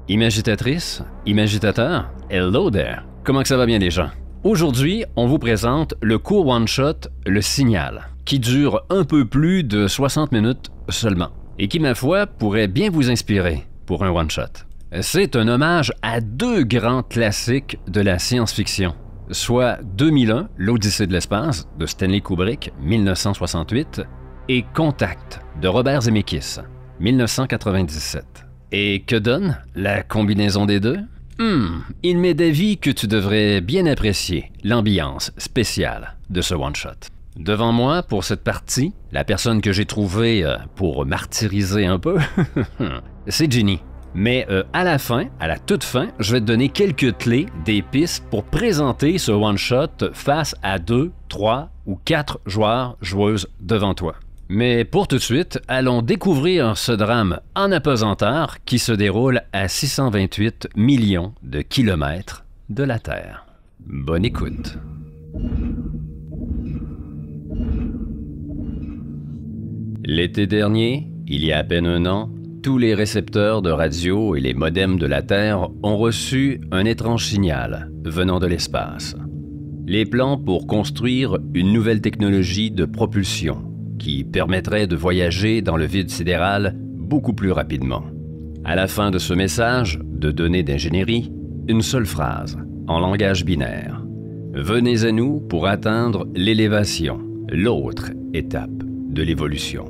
Imagitatrice, imagitateur, hello there! Comment que ça va bien les gens? Aujourd'hui, on vous présente le court one-shot Le Signal, qui dure un peu plus de 60 minutes seulement, et qui, ma foi, pourrait bien vous inspirer pour un one-shot. C'est un hommage à deux grands classiques de la science-fiction, soit 2001, l'Odyssée de l'espace de Stanley Kubrick, 1968, et Contact de Robert Zemeckis, 1997. Et que donne la combinaison des deux? Il m'est d'avis que tu devrais bien apprécier l'ambiance spéciale de ce one-shot. Devant moi, pour cette partie, la personne que j'ai trouvée pour martyriser un peu, c'est Ginny. Mais à la fin, à la toute fin, je vais te donner quelques clés, des pistes pour présenter ce one-shot face à 2, 3 ou 4 joueurs, joueuses devant toi. Mais pour tout de suite, allons découvrir ce drame en apesanteur qui se déroule à 628 millions de kilomètres de la Terre. Bonne écoute. L'été dernier, il y a à peine un an, tous les récepteurs de radio et les modems de la Terre ont reçu un étrange signal venant de l'espace. Les plans pour construire une nouvelle technologie de propulsion qui permettrait de voyager dans le vide sidéral beaucoup plus rapidement. À la fin de ce message de données d'ingénierie, une seule phrase, en langage binaire. Venez à nous pour atteindre l'élévation, l'autre étape de l'évolution.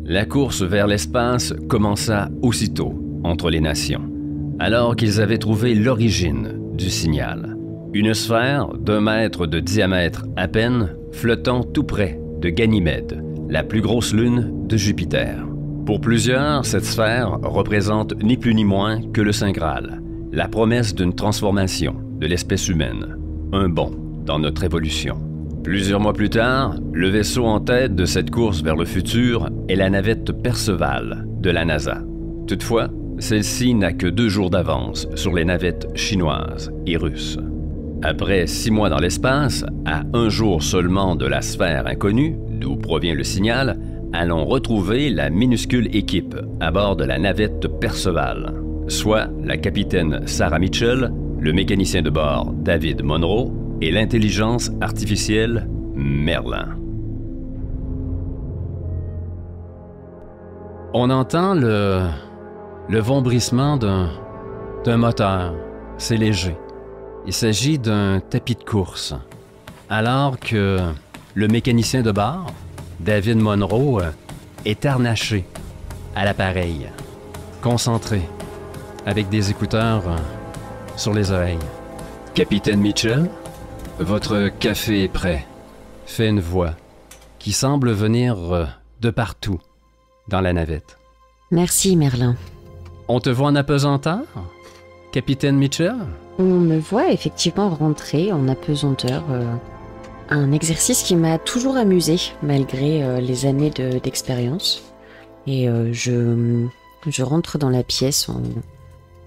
La course vers l'espace commença aussitôt entre les nations, alors qu'ils avaient trouvé l'origine du signal. Une sphère d'1 mètre de diamètre à peine, flottant tout près de Ganymède, la plus grosse lune de Jupiter. Pour plusieurs, cette sphère représente ni plus ni moins que le Saint Graal, la promesse d'une transformation de l'espèce humaine, un bond dans notre évolution. Plusieurs mois plus tard, le vaisseau en tête de cette course vers le futur est la navette Perceval de la NASA. Toutefois, celle-ci n'a que 2 jours d'avance sur les navettes chinoises et russes. Après 6 mois dans l'espace, à 1 jour seulement de la sphère inconnue, d'où provient le signal, allons retrouver la minuscule équipe à bord de la navette Perceval, soit la capitaine Sarah Mitchell, le mécanicien de bord David Monroe et l'intelligence artificielle Merlin. On entend le vombrissement d'un moteur. C'est léger. Il s'agit d'un tapis de course. Alors que le mécanicien de bord, David Monroe, est harnaché à l'appareil, concentré, avec des écouteurs sur les oreilles. Capitaine Mitchell, votre café est prêt, fait une voix qui semble venir de partout dans la navette. Merci, Merlin. On te voit en apesanteur, Capitaine Mitchell? On me voit effectivement rentrer en apesanteur, un exercice qui m'a toujours amusé malgré les années d'expérience. Et je rentre dans la pièce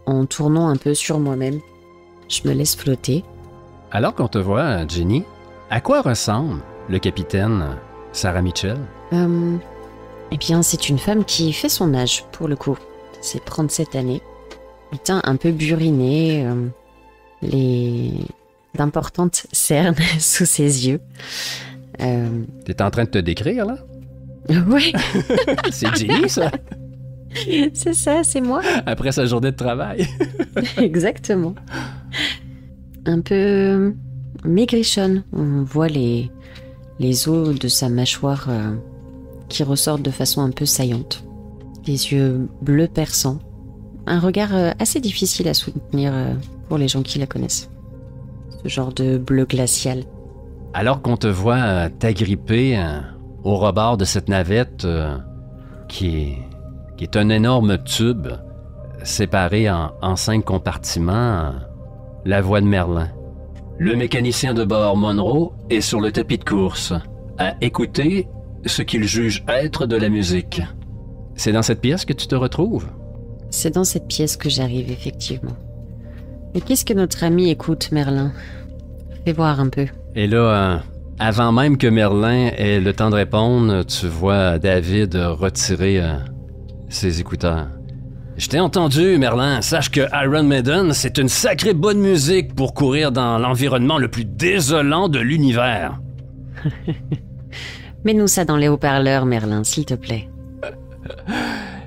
en tournant un peu sur moi-même. Je me laisse flotter. Alors qu'on te voit, Ginny, à quoi ressemble le capitaine Sarah Mitchell? Eh bien, c'est une femme qui fait son âge, pour le coup. C'est 37 années. Putain, un peu burinée, d'importantes cernes sous ses yeux. T'es en train de te décrire, là? Oui. C'est Ginny, ça? C'est ça, c'est moi. Après sa journée de travail. Exactement. Un peu maigrichonne. On voit les os de sa mâchoire qui ressortent de façon un peu saillante. Des yeux bleus perçants. Un regard assez difficile à soutenir pour les gens qui la connaissent. Ce genre de bleu glacial. Alors qu'on te voit t'agripper au rebord de cette navette qui est un énorme tube séparé en 5 compartiments, la voix de Merlin. Le mécanicien de bord Monroe est sur le tapis de course à écouter ce qu'il juge être de la musique. C'est dans cette pièce que tu te retrouves? C'est dans cette pièce que j'arrive, effectivement. Mais qu'est-ce que notre ami écoute, Merlin? Fais voir un peu. Et là, avant même que Merlin ait le temps de répondre, tu vois David retirer ses écouteurs. Je t'ai entendu, Merlin. Sache que Iron Maiden, c'est une sacrée bonne musique pour courir dans l'environnement le plus désolant de l'univers. Mets-nous ça dans les haut-parleurs, Merlin, s'il te plaît.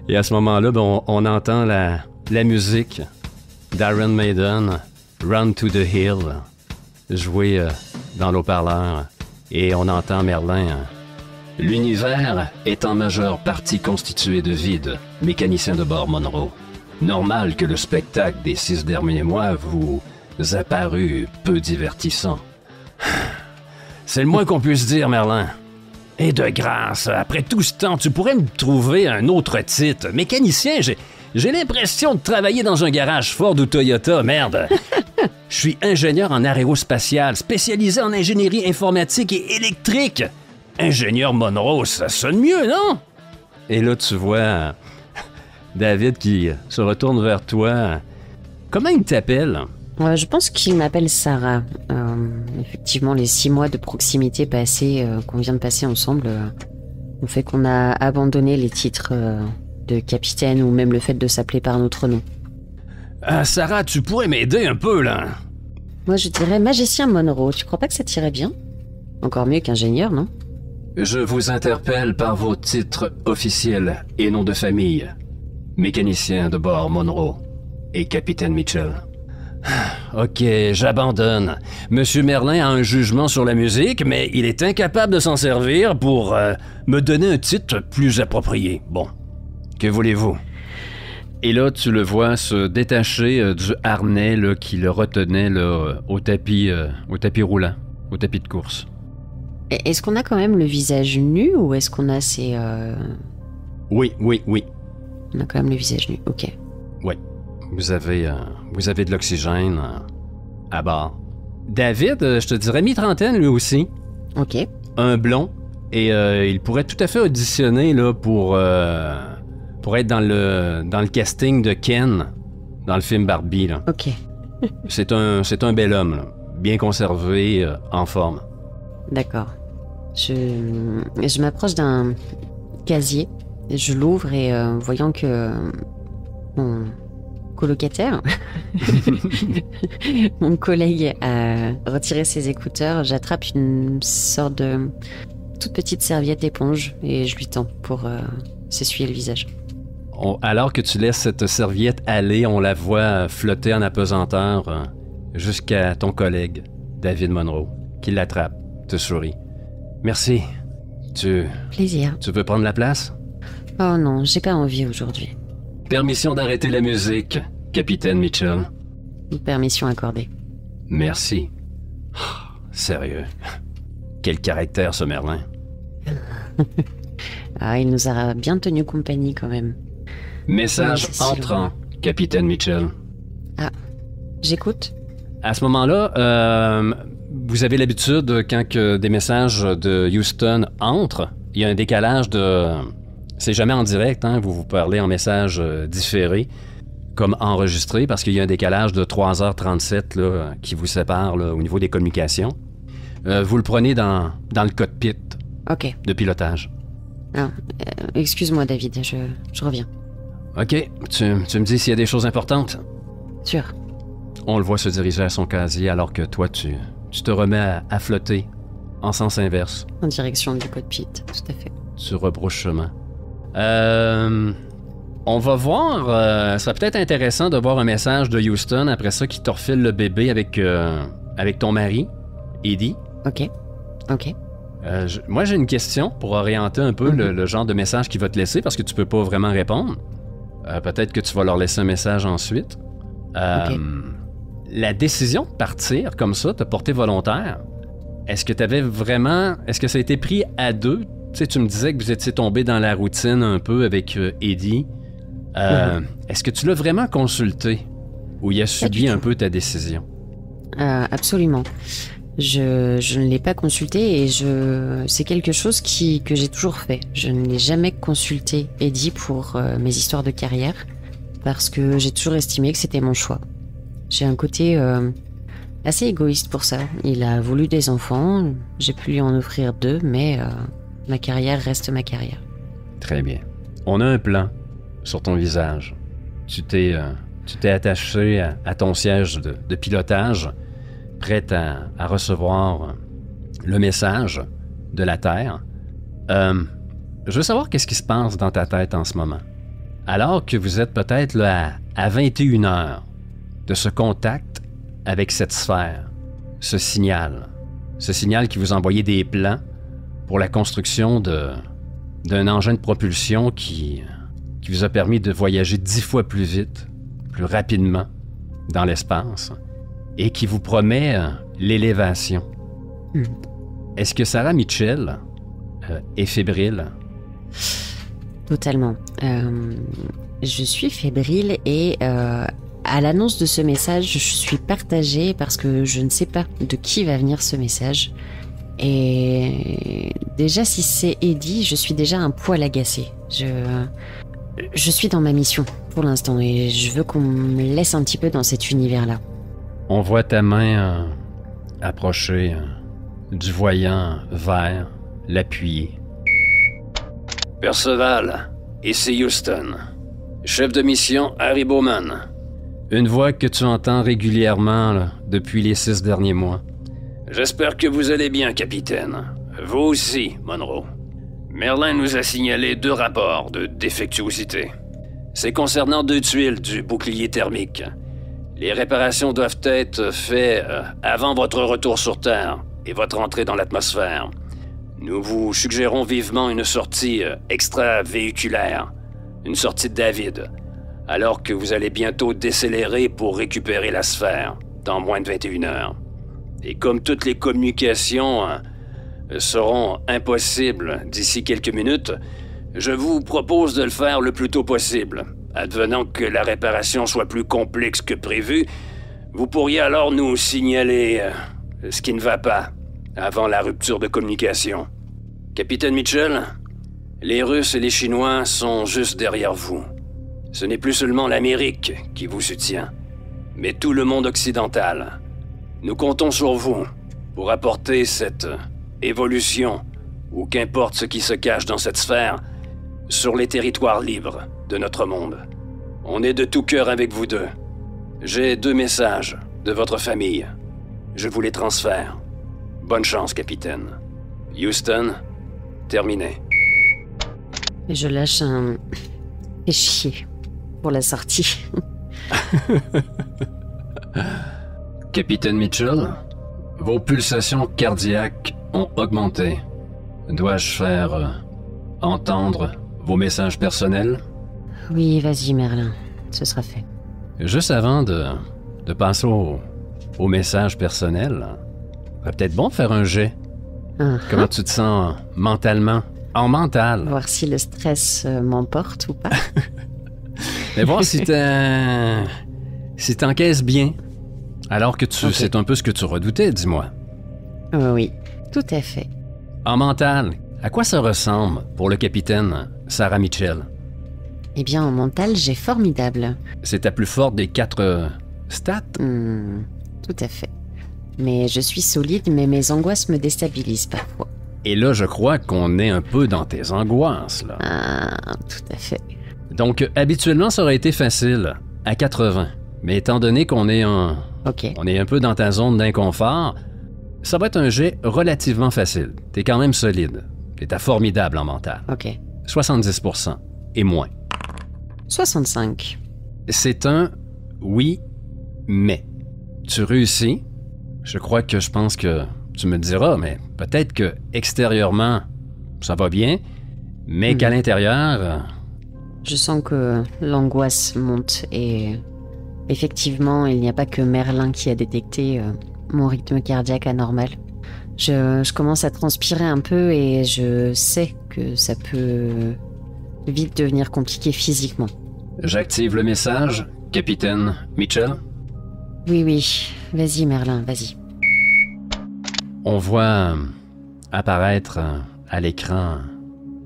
Et à ce moment-là, on entend la musique d'Iron Maiden, Run to the Hill, jouée dans l'haut-parleur. Et on entend Merlin. L'univers est en majeure partie constitué de vide, mécanicien de bord Monroe. Normal que le spectacle des 6 derniers mois vous a paru peu divertissant. C'est le moins qu'on puisse dire, Merlin. Et de grâce, après tout ce temps, tu pourrais me trouver un autre titre. Mécanicien, j'ai l'impression de travailler dans un garage Ford ou Toyota, merde. Je suis ingénieur en aérospatial, spécialisé en ingénierie informatique et électrique. Ingénieur Monroe, ça sonne mieux, non? Et là, tu vois David qui se retourne vers toi. Comment il t'appelle? Je pense qu'il m'appelle Sarah. Effectivement, les 6 mois de proximité passés, qu'on vient de passer ensemble, ont fait qu'on a abandonné les titres de capitaine ou même le fait de s'appeler par notre nom. Sarah, tu pourrais m'aider un peu, là? Moi, je dirais magicien Monroe. Tu crois pas que ça t'irait bien? Encore mieux qu'ingénieur, non? Je vous interpelle par vos titres officiels et nom de famille. Mécanicien de bord Monroe et capitaine Mitchell. Ok, j'abandonne. Monsieur Merlin a un jugement sur la musique, mais il est incapable de s'en servir pour me donner un titre plus approprié. Bon, que voulez-vous? Et là, tu le vois se détacher du harnais là, qui le retenait là, au tapis roulant, au tapis de course. Est-ce qu'on a quand même le visage nu ou est-ce qu'on a ces... Oui. On a quand même le visage nu, ok. Oui. Vous avez de l'oxygène à bord. David, je te dirais mi-trentaine lui aussi. Ok. Un blond. Et il pourrait tout à fait auditionner là, pour être dans le casting de Ken dans le film Barbie. Là. Ok. C'est un bel homme, là, bien conservé, en forme. D'accord. Je m'approche d'un casier. Je l'ouvre et voyant que mon colocataire, mon collègue a retiré ses écouteurs, j'attrape une sorte de toute petite serviette éponge et je lui tends pour s'essuyer le visage. Alors que tu laisses cette serviette aller, on la voit flotter en apesanteur jusqu'à ton collègue, David Monroe, qui l'attrape, te sourit. Merci. Plaisir. Tu veux prendre la place? Oh non, j'ai pas envie aujourd'hui. Permission d'arrêter la musique, capitaine Mitchell. Permission accordée. Merci. Oh, sérieux. Quel caractère, ce Merlin. Il nous a bien tenu compagnie quand même. Message entrant, capitaine Mitchell. J'écoute. À ce moment-là, vous avez l'habitude, quand que des messages de Houston entrent, il y a un décalage de... C'est jamais en direct, hein, vous parlez en message différé, comme enregistré, parce qu'il y a un décalage de 3h37 là, qui vous sépare là, au niveau des communications. Vous le prenez dans le cockpit de pilotage. Excuse-moi, David, je reviens. OK, tu me dis s'il y a des choses importantes? Sûr. On le voit se diriger à son casier alors que toi, tu te remets à flotter en sens inverse. En direction du cockpit, tout à fait. Tu rebrousses chemin. On va voir, ça serait peut-être intéressant de voir un message de Houston après ça qui te refile le bébé avec ton mari, Eddie. OK. Moi, j'ai une question pour orienter un peu le genre de message qu'il va te laisser parce que tu peux pas vraiment répondre. Peut-être que tu vas leur laisser un message ensuite. La décision de partir comme ça, de porter volontaire, est-ce que ça a été pris à deux? Tu sais, tu me disais que vous étiez tombé dans la routine un peu avec Eddie. Est-ce que tu l'as vraiment consulté ou il a subi un peu ta décision? Absolument. Je ne l'ai pas consulté et c'est quelque chose que j'ai toujours fait. Je ne l'ai jamais consulté Eddie pour mes histoires de carrière parce que j'ai toujours estimé que c'était mon choix. J'ai un côté assez égoïste pour ça. Il a voulu des enfants, j'ai pu lui en offrir 2, mais ma carrière reste ma carrière. Très bien. On a un plan sur ton visage. tu t'es attaché à ton siège de pilotage, prête à recevoir le message de la Terre. Je veux savoir qu'est-ce qui se passe dans ta tête en ce moment. Alors que vous êtes peut-être là à 21 heures de ce contact avec cette sphère, ce signal qui vous envoyait des plans pour la construction d'un engin de propulsion qui vous a permis de voyager 10 fois plus vite, plus rapidement dans l'espace, et qui vous promet l'élévation. Est-ce que Sarah Mitchell est fébrile? Totalement. Je suis fébrile et à l'annonce de ce message, je suis partagée parce que je ne sais pas de qui va venir ce message. Et déjà, si c'est Eddie, je suis déjà un poil agacée. Je suis dans ma mission pour l'instant et je veux qu'on me laisse un petit peu dans cet univers-là. On voit ta main approcher du voyant vers l'appuyer. Perceval, ici Houston. Chef de mission Harry Bowman. Une voix que tu entends régulièrement là, depuis les 6 derniers mois. J'espère que vous allez bien, capitaine. Vous aussi, Monroe. Merlin nous a signalé 2 rapports de défectuosité. C'est concernant 2 tuiles du bouclier thermique. Les réparations doivent être faites avant votre retour sur Terre et votre entrée dans l'atmosphère. Nous vous suggérons vivement une sortie extravéhiculaire, une sortie de David, alors que vous allez bientôt décélérer pour récupérer la sphère, dans moins de 21 heures. Et comme toutes les communications seront impossibles d'ici quelques minutes, je vous propose de le faire le plus tôt possible. Advenant que la réparation soit plus complexe que prévu, vous pourriez alors nous signaler ce qui ne va pas avant la rupture de communication. Capitaine Mitchell, les Russes et les Chinois sont juste derrière vous. Ce n'est plus seulement l'Amérique qui vous soutient, mais tout le monde occidental. Nous comptons sur vous pour apporter cette évolution, ou qu'importe ce qui se cache dans cette sphère, sur les territoires libres de notre monde. On est de tout cœur avec vous deux. J'ai 2 messages de votre famille. Je vous les transfère. Bonne chance, capitaine. Houston, terminé. Et je lâche un fais chier pour la sortie. Capitaine Mitchell, vos pulsations cardiaques ont augmenté. Dois-je faire entendre vos messages personnels? Oui, vas-y Merlin, ce sera fait. Juste avant de passer au message personnel, serait peut-être bon de faire un jet. Comment tu te sens mentalement? En mental. Voir si le stress m'emporte ou pas. Mais voir si t'encaisses bien. Alors que Okay. C'est un peu ce que tu redoutais, dis-moi. Oui, tout à fait. En mental, à quoi ça ressemble pour le capitaine Sarah Mitchell? Eh bien, en mental, j'ai formidable. C'est ta plus forte des 4 stats? Tout à fait. Mais je suis solide, mais mes angoisses me déstabilisent parfois. Et là, je crois qu'on est un peu dans tes angoisses, là. Ah, tout à fait. Donc, habituellement, ça aurait été facile, à 80. Mais étant donné qu'on est on est un peu dans ta zone d'inconfort, ça va être un jet relativement facile. T'es quand même solide. T'es à formidable en mental. Ok. 70% et moins. 65. C'est un oui, mais. Tu réussis. Je pense que tu me diras, mais peut-être que extérieurement, ça va bien, mais qu'à l'intérieur... Je sens que l'angoisse monte et effectivement, il n'y a pas que Merlin qui a détecté mon rythme cardiaque anormal. Je commence à transpirer un peu et je sais que ça peut vite devenir compliqué physiquement. J'active le message, capitaine Mitchell. Oui, vas-y Merlin, vas-y. On voit apparaître à l'écran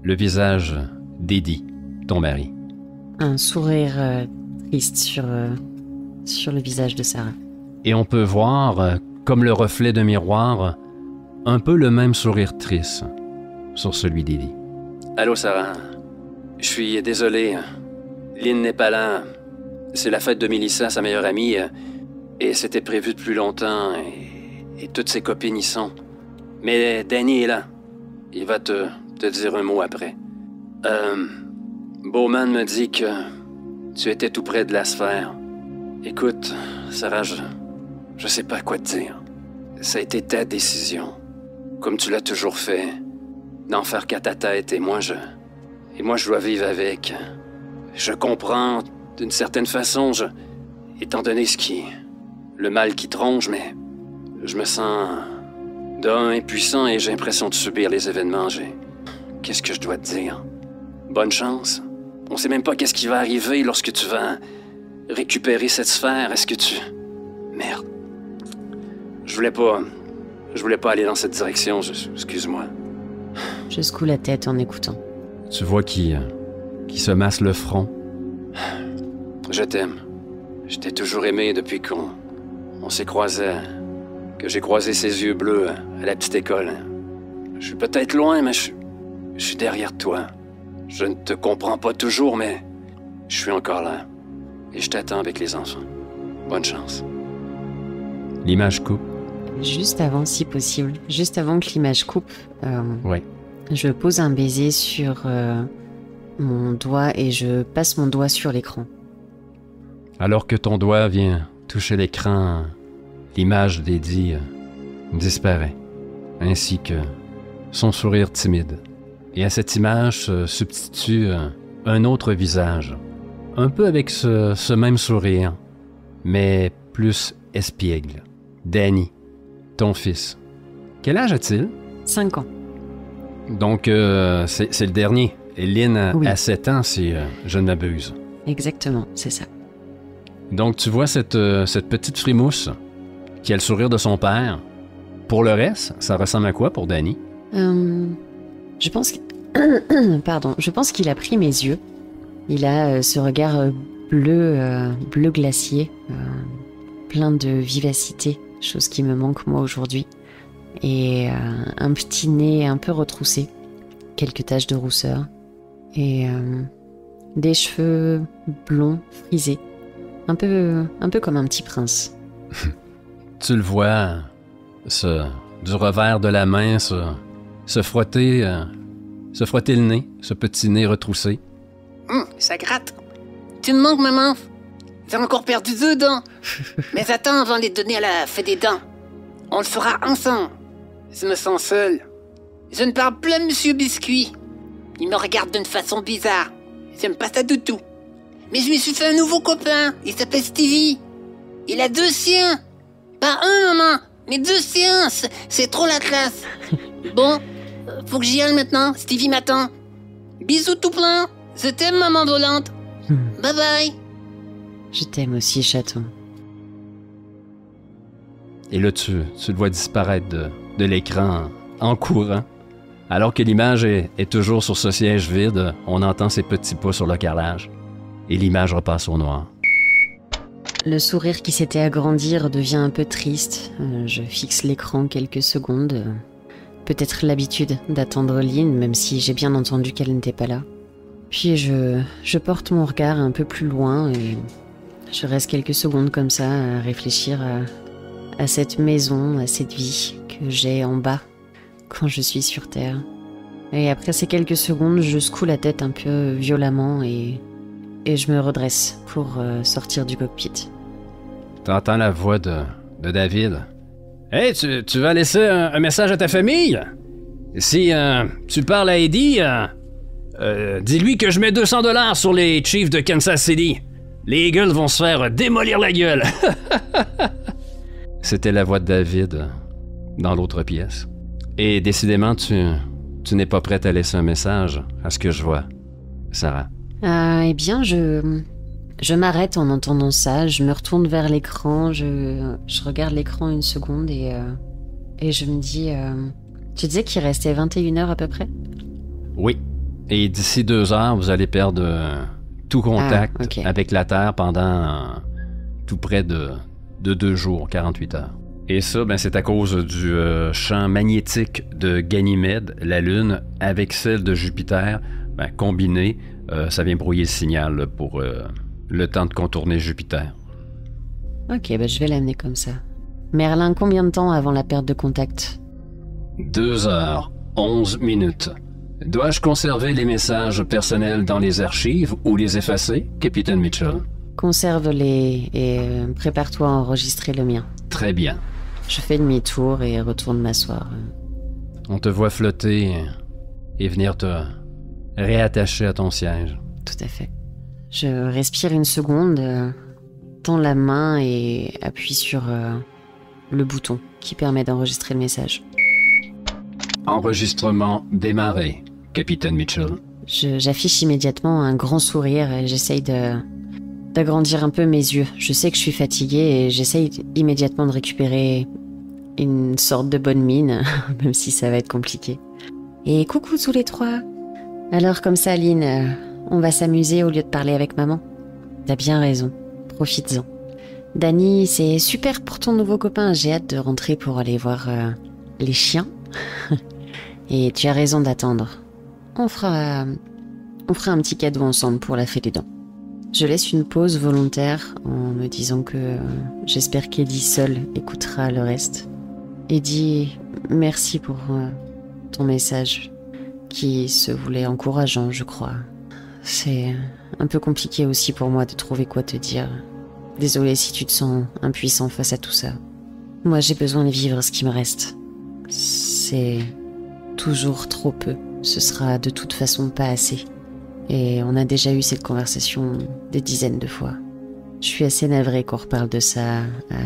le visage d'Eddie, ton mari. Un sourire triste sur le visage de Sarah. Et on peut voir, comme le reflet d'un miroir, un peu le même sourire triste sur celui d'Eddie. Allô Sarah, je suis désolé, Lynn n'est pas là. C'est la fête de Mélissa, sa meilleure amie, et c'était prévu depuis longtemps, et toutes ses copines y sont. Mais Danny est là. Il va te dire un mot après. Bowman me dit que tu étais tout près de la sphère. Écoute, Sarah, je sais pas quoi te dire. Ça a été ta décision. Comme tu l'as toujours fait, d'en faire qu'à ta tête, et moi je dois vivre avec. Je comprends, d'une certaine façon, étant donné le mal qui te ronge, mais je me sens d'un impuissant et j'ai l'impression de subir les événements. Qu'est-ce que je dois te dire? Bonne chance. On sait même pas qu'est-ce qui va arriver lorsque tu vas récupérer cette sphère. Est-ce que tu... Merde. Je voulais pas aller dans cette direction, excuse-moi. Je secoue la tête en écoutant. Tu vois qu'il se masse le front. Je t'aime. Je t'ai toujours aimé depuis qu'on s'est croisés, que j'ai croisé ses yeux bleus à la petite école. Je suis peut-être loin, mais je suis derrière toi. Je ne te comprends pas toujours, mais je suis encore là. Et je t'attends avec les enfants. Bonne chance. L'image coupe. Juste avant, si possible, juste avant que l'image coupe, Ouais. je pose un baiser sur mon doigt et je passe mon doigt sur l'écran. Alors que ton doigt vient toucher l'écran, l'image d'Eddie disparaît, ainsi que son sourire timide. Et à cette image se substitue un autre visage, un peu avec ce même sourire, mais plus espiègle. Danny, ton fils. Quel âge a-t-il? 5 ans. Donc, c'est le dernier. Et Lynn Oui. a 7 ans, si je ne m'abuse. Exactement, c'est ça. Donc, tu vois cette petite frimousse qui a le sourire de son père. Pour le reste, ça ressemble à quoi pour Danny? Je pense que... Pardon, je pense qu'il a pris mes yeux. Il a ce regard bleu glacier, plein de vivacité, chose qui me manque moi aujourd'hui. Et un petit nez un peu retroussé, quelques taches de rousseur, et des cheveux blonds, frisés, un peu comme un petit prince. Tu le vois, du revers de la main, se frotter le nez, ce petit nez retroussé. Ça gratte. Tu me manques, maman. J'ai encore perdu 2 dents. Mais attends avant de les donner à la fée des dents. On le fera ensemble. Je me sens seul. Je ne parle plus à Monsieur Biscuit. Il me regarde d'une façon bizarre. J'aime pas ça du tout. Mais je me suis fait un nouveau copain. Il s'appelle Stevie. Il a 2 chiens. Pas un, maman, mais 2 chiens. C'est trop la classe. Bon, faut que j'y aille maintenant. Stevie m'attend. Bisous tout plein. Je t'aime, maman volante. Bye bye. Je t'aime aussi, chaton. Et là, tu le vois disparaître de l'écran en courant. Alors que l'image est toujours sur ce siège vide, on entend ses petits pas sur le carrelage. Et l'image repasse au noir. Le sourire qui s'était agrandi redevient un peu triste. Je fixe l'écran quelques secondes. Peut-être l'habitude d'attendre Lynn, même si j'ai bien entendu qu'elle n'était pas là. Puis je porte mon regard un peu plus loin et je reste quelques secondes comme ça à réfléchir à cette maison, à cette vie que j'ai en bas quand je suis sur Terre. Et après ces quelques secondes, je secoue la tête un peu violemment et je me redresse pour sortir du cockpit. T'entends la voix de David. « Hey, tu vas laisser un message à ta famille? Si tu parles à Eddie, dis-lui que je mets 200$ sur les Chiefs de Kansas City. Les Eagles vont se faire démolir la gueule. » C'était la voix de David dans l'autre pièce. Et décidément, tu n'es pas prête à laisser un message, à ce que je vois, Sarah. Eh bien, je m'arrête en entendant ça, je me retourne vers l'écran, je regarde l'écran une seconde et je me dis... tu disais qu'il restait 21 heures à peu près? Oui. Et d'ici 2 heures, vous allez perdre tout contact avec la Terre pendant tout près de 2 jours, 48 heures. Et ça, c'est à cause du champ magnétique de Ganymède, la Lune, avec celle de Jupiter, combiné, ça vient brouiller le signal là, pour le temps de contourner Jupiter. Ok, je vais l'amener comme ça. Merlin, combien de temps avant la perte de contact? 2h11. Dois-je conserver les messages personnels dans les archives ou les effacer, Capitaine Mitchell? Conserve-les et prépare-toi à enregistrer le mien. Très bien. Je fais demi-tour et retourne m'asseoir. On te voit flotter et venir te réattacher à ton siège. Tout à fait. Je respire une seconde, tends la main et appuie sur le bouton qui permet d'enregistrer le message. Enregistrement démarré, Capitaine Mitchell. J'affiche immédiatement un grand sourire et j'essaye d'agrandir un peu mes yeux. Je sais que je suis fatiguée et j'essaye immédiatement de récupérer une sorte de bonne mine, même si ça va être compliqué. Et coucou tous les trois. Alors comme ça, Lynn, on va s'amuser au lieu de parler avec maman. T'as bien raison, profites-en. Dani, c'est super pour ton nouveau copain, j'ai hâte de rentrer pour aller voir les chiens. Et tu as raison d'attendre. On fera un petit cadeau ensemble pour la fée des dents. Je laisse une pause volontaire en me disant que j'espère qu'Eddie seul écoutera le reste. Eddie, merci pour ton message qui se voulait encourageant, je crois. C'est un peu compliqué aussi pour moi de trouver quoi te dire. Désolée si tu te sens impuissant face à tout ça. Moi, j'ai besoin de vivre ce qui me reste. C'est toujours trop peu. Ce sera de toute façon pas assez. Et on a déjà eu cette conversation des dizaines de fois. Je suis assez navrée qu'on reparle de ça à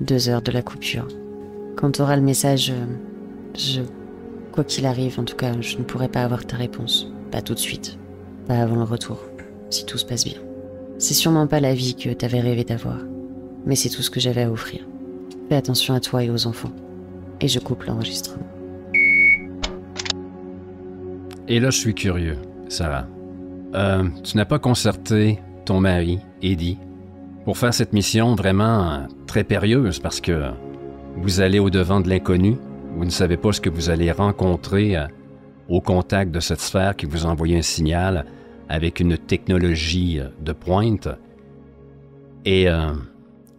2 heures de la coupure. Quand t'auras le message, quoi qu'il arrive, en tout cas, je ne pourrai pas avoir ta réponse. Pas tout de suite. Pas avant le retour. Si tout se passe bien. C'est sûrement pas la vie que t'avais rêvé d'avoir. Mais c'est tout ce que j'avais à offrir. Fais attention à toi et aux enfants. Et je coupe l'enregistrement. Et là, je suis curieux, Sarah. Tu n'as pas concerté ton mari, Eddie, pour faire cette mission vraiment très périlleuse parce que vous allez au-devant de l'inconnu. Vous ne savez pas ce que vous allez rencontrer au contact de cette sphère qui vous envoie un signal avec une technologie de pointe. Et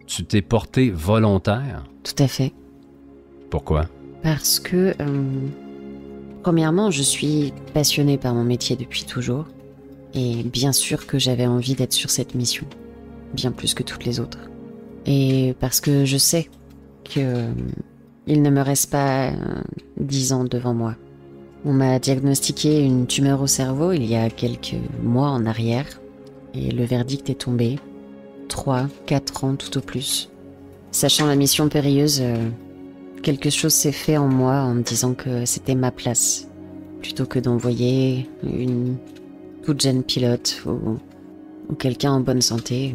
tu t'es porté volontaire. Tout à fait. Pourquoi? Parce que, premièrement, je suis passionnée par mon métier depuis toujours. Et bien sûr que j'avais envie d'être sur cette mission. Bien plus que toutes les autres. Et parce que je sais que il ne me reste pas 10 ans devant moi. On m'a diagnostiqué une tumeur au cerveau il y a quelques mois en arrière. Et le verdict est tombé. 3, 4 ans tout au plus. Sachant la mission périlleuse, quelque chose s'est fait en moi en me disant que c'était ma place. Plutôt que d'envoyer une toute jeune pilote ou quelqu'un en bonne santé,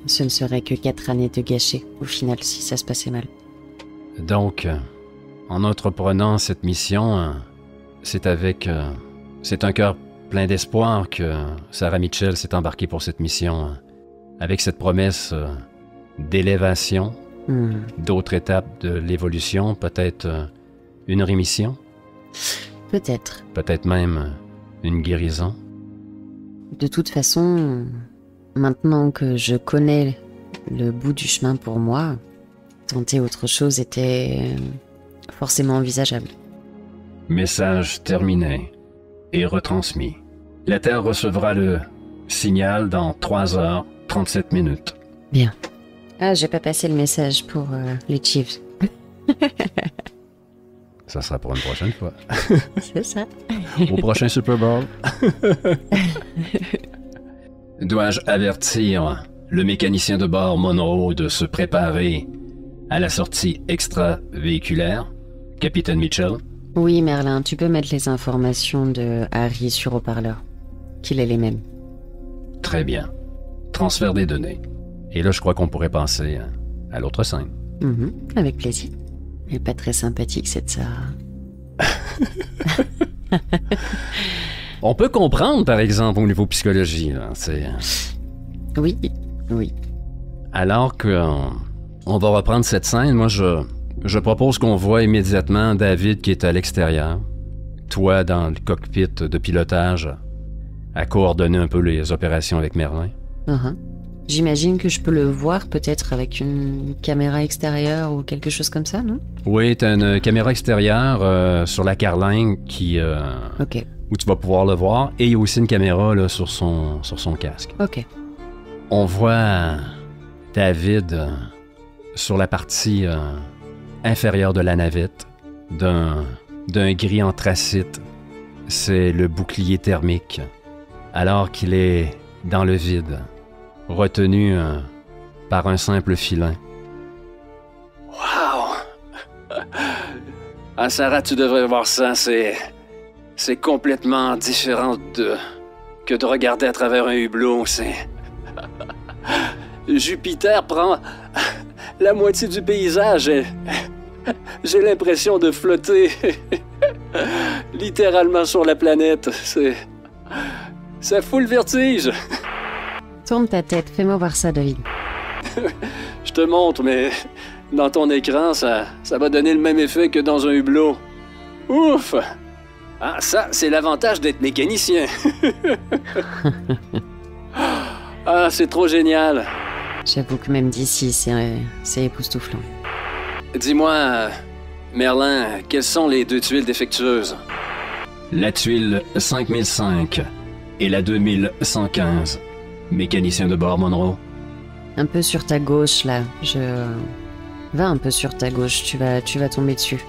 ce ne serait que 4 années de gâchées au final si ça se passait mal. Donc, en entreprenant cette mission, c'est un cœur plein d'espoir que Sarah Mitchell s'est embarquée pour cette mission, avec cette promesse d'élévation, d'autres étapes de l'évolution, peut-être une rémission, peut-être même une guérison. De toute façon, maintenant que je connais le bout du chemin pour moi, tenter autre chose était forcément envisageable. Message terminé et retransmis. La Terre recevra le signal dans 3h37. Bien. Ah, j'ai pas passé le message pour les Chiefs. Ça sera pour une prochaine fois. C'est ça. Au prochain Super Bowl. Dois-je avertir le mécanicien de bord Monroe de se préparer à la sortie extravéhiculaire, Capitaine Mitchell? Oui, Merlin, tu peux mettre les informations de Harry sur haut-parleur. Qu'il ait les mêmes. Très bien. Transfert des données. Et là, je crois qu'on pourrait passer à l'autre scène. Avec plaisir. Elle est pas très sympathique, cette Sarah. On peut comprendre, par exemple, au niveau psychologie. Là, Oui. Alors qu'on va reprendre cette scène, moi, je propose qu'on voit immédiatement David qui est à l'extérieur. Toi, dans le cockpit de pilotage, à coordonner un peu les opérations avec Merlin. J'imagine que je peux le voir peut-être avec une caméra extérieure ou quelque chose comme ça, non? Oui, tu as une caméra extérieure sur la carlingue Ok. où tu vas pouvoir le voir. Et il y a aussi une caméra là, sur son casque. Ok. On voit David sur la partie inférieure de la navette d'un gris anthracite. C'est le bouclier thermique. Alors qu'il est dans le vide, retenu par un simple filin. Wow! Ah, Sarah, tu devrais voir ça. C'est complètement différent que de regarder à travers un hublot. Jupiter prend la moitié du paysage. J'ai l'impression de flotter littéralement sur la planète. Ça fout le vertige. Tourne ta tête, fais-moi voir ça, David. Je te montre, mais dans ton écran, ça va donner le même effet que dans un hublot. Ouf! Ah, ça, c'est l'avantage d'être mécanicien. Ah, c'est trop génial. J'avoue que même d'ici, c'est époustouflant. Dis-moi, Merlin, quelles sont les 2 tuiles défectueuses? La tuile 5005 et la 2115. Mécanicien de bord, Monroe. Un peu sur ta gauche, là. Va un peu sur ta gauche, tu vas tomber dessus.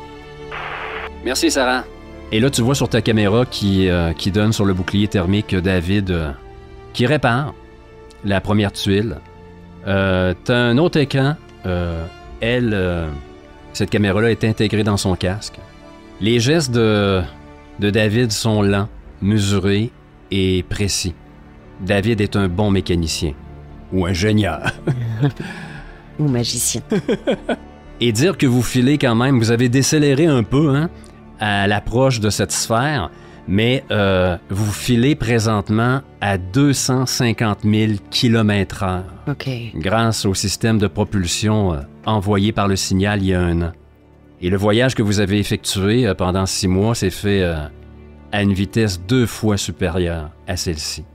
Merci, Sarah. Et là, tu vois sur ta caméra qui donne sur le bouclier thermique David qui répare la première tuile. T'as un autre écran. Cette caméra-là est intégrée dans son casque. Les gestes de David sont lents, mesurés et précis. David est un bon mécanicien. Ou ingénieur. Ou magicien. Et dire que vous filez quand même, vous avez décéléré un peu à l'approche de cette sphère, mais vous filez présentement à 250 000 km/h. Ok. Grâce au système de propulsion envoyé par le signal il y a 1 an. Et le voyage que vous avez effectué pendant 6 mois s'est fait à une vitesse 2 fois supérieure à celle-ci.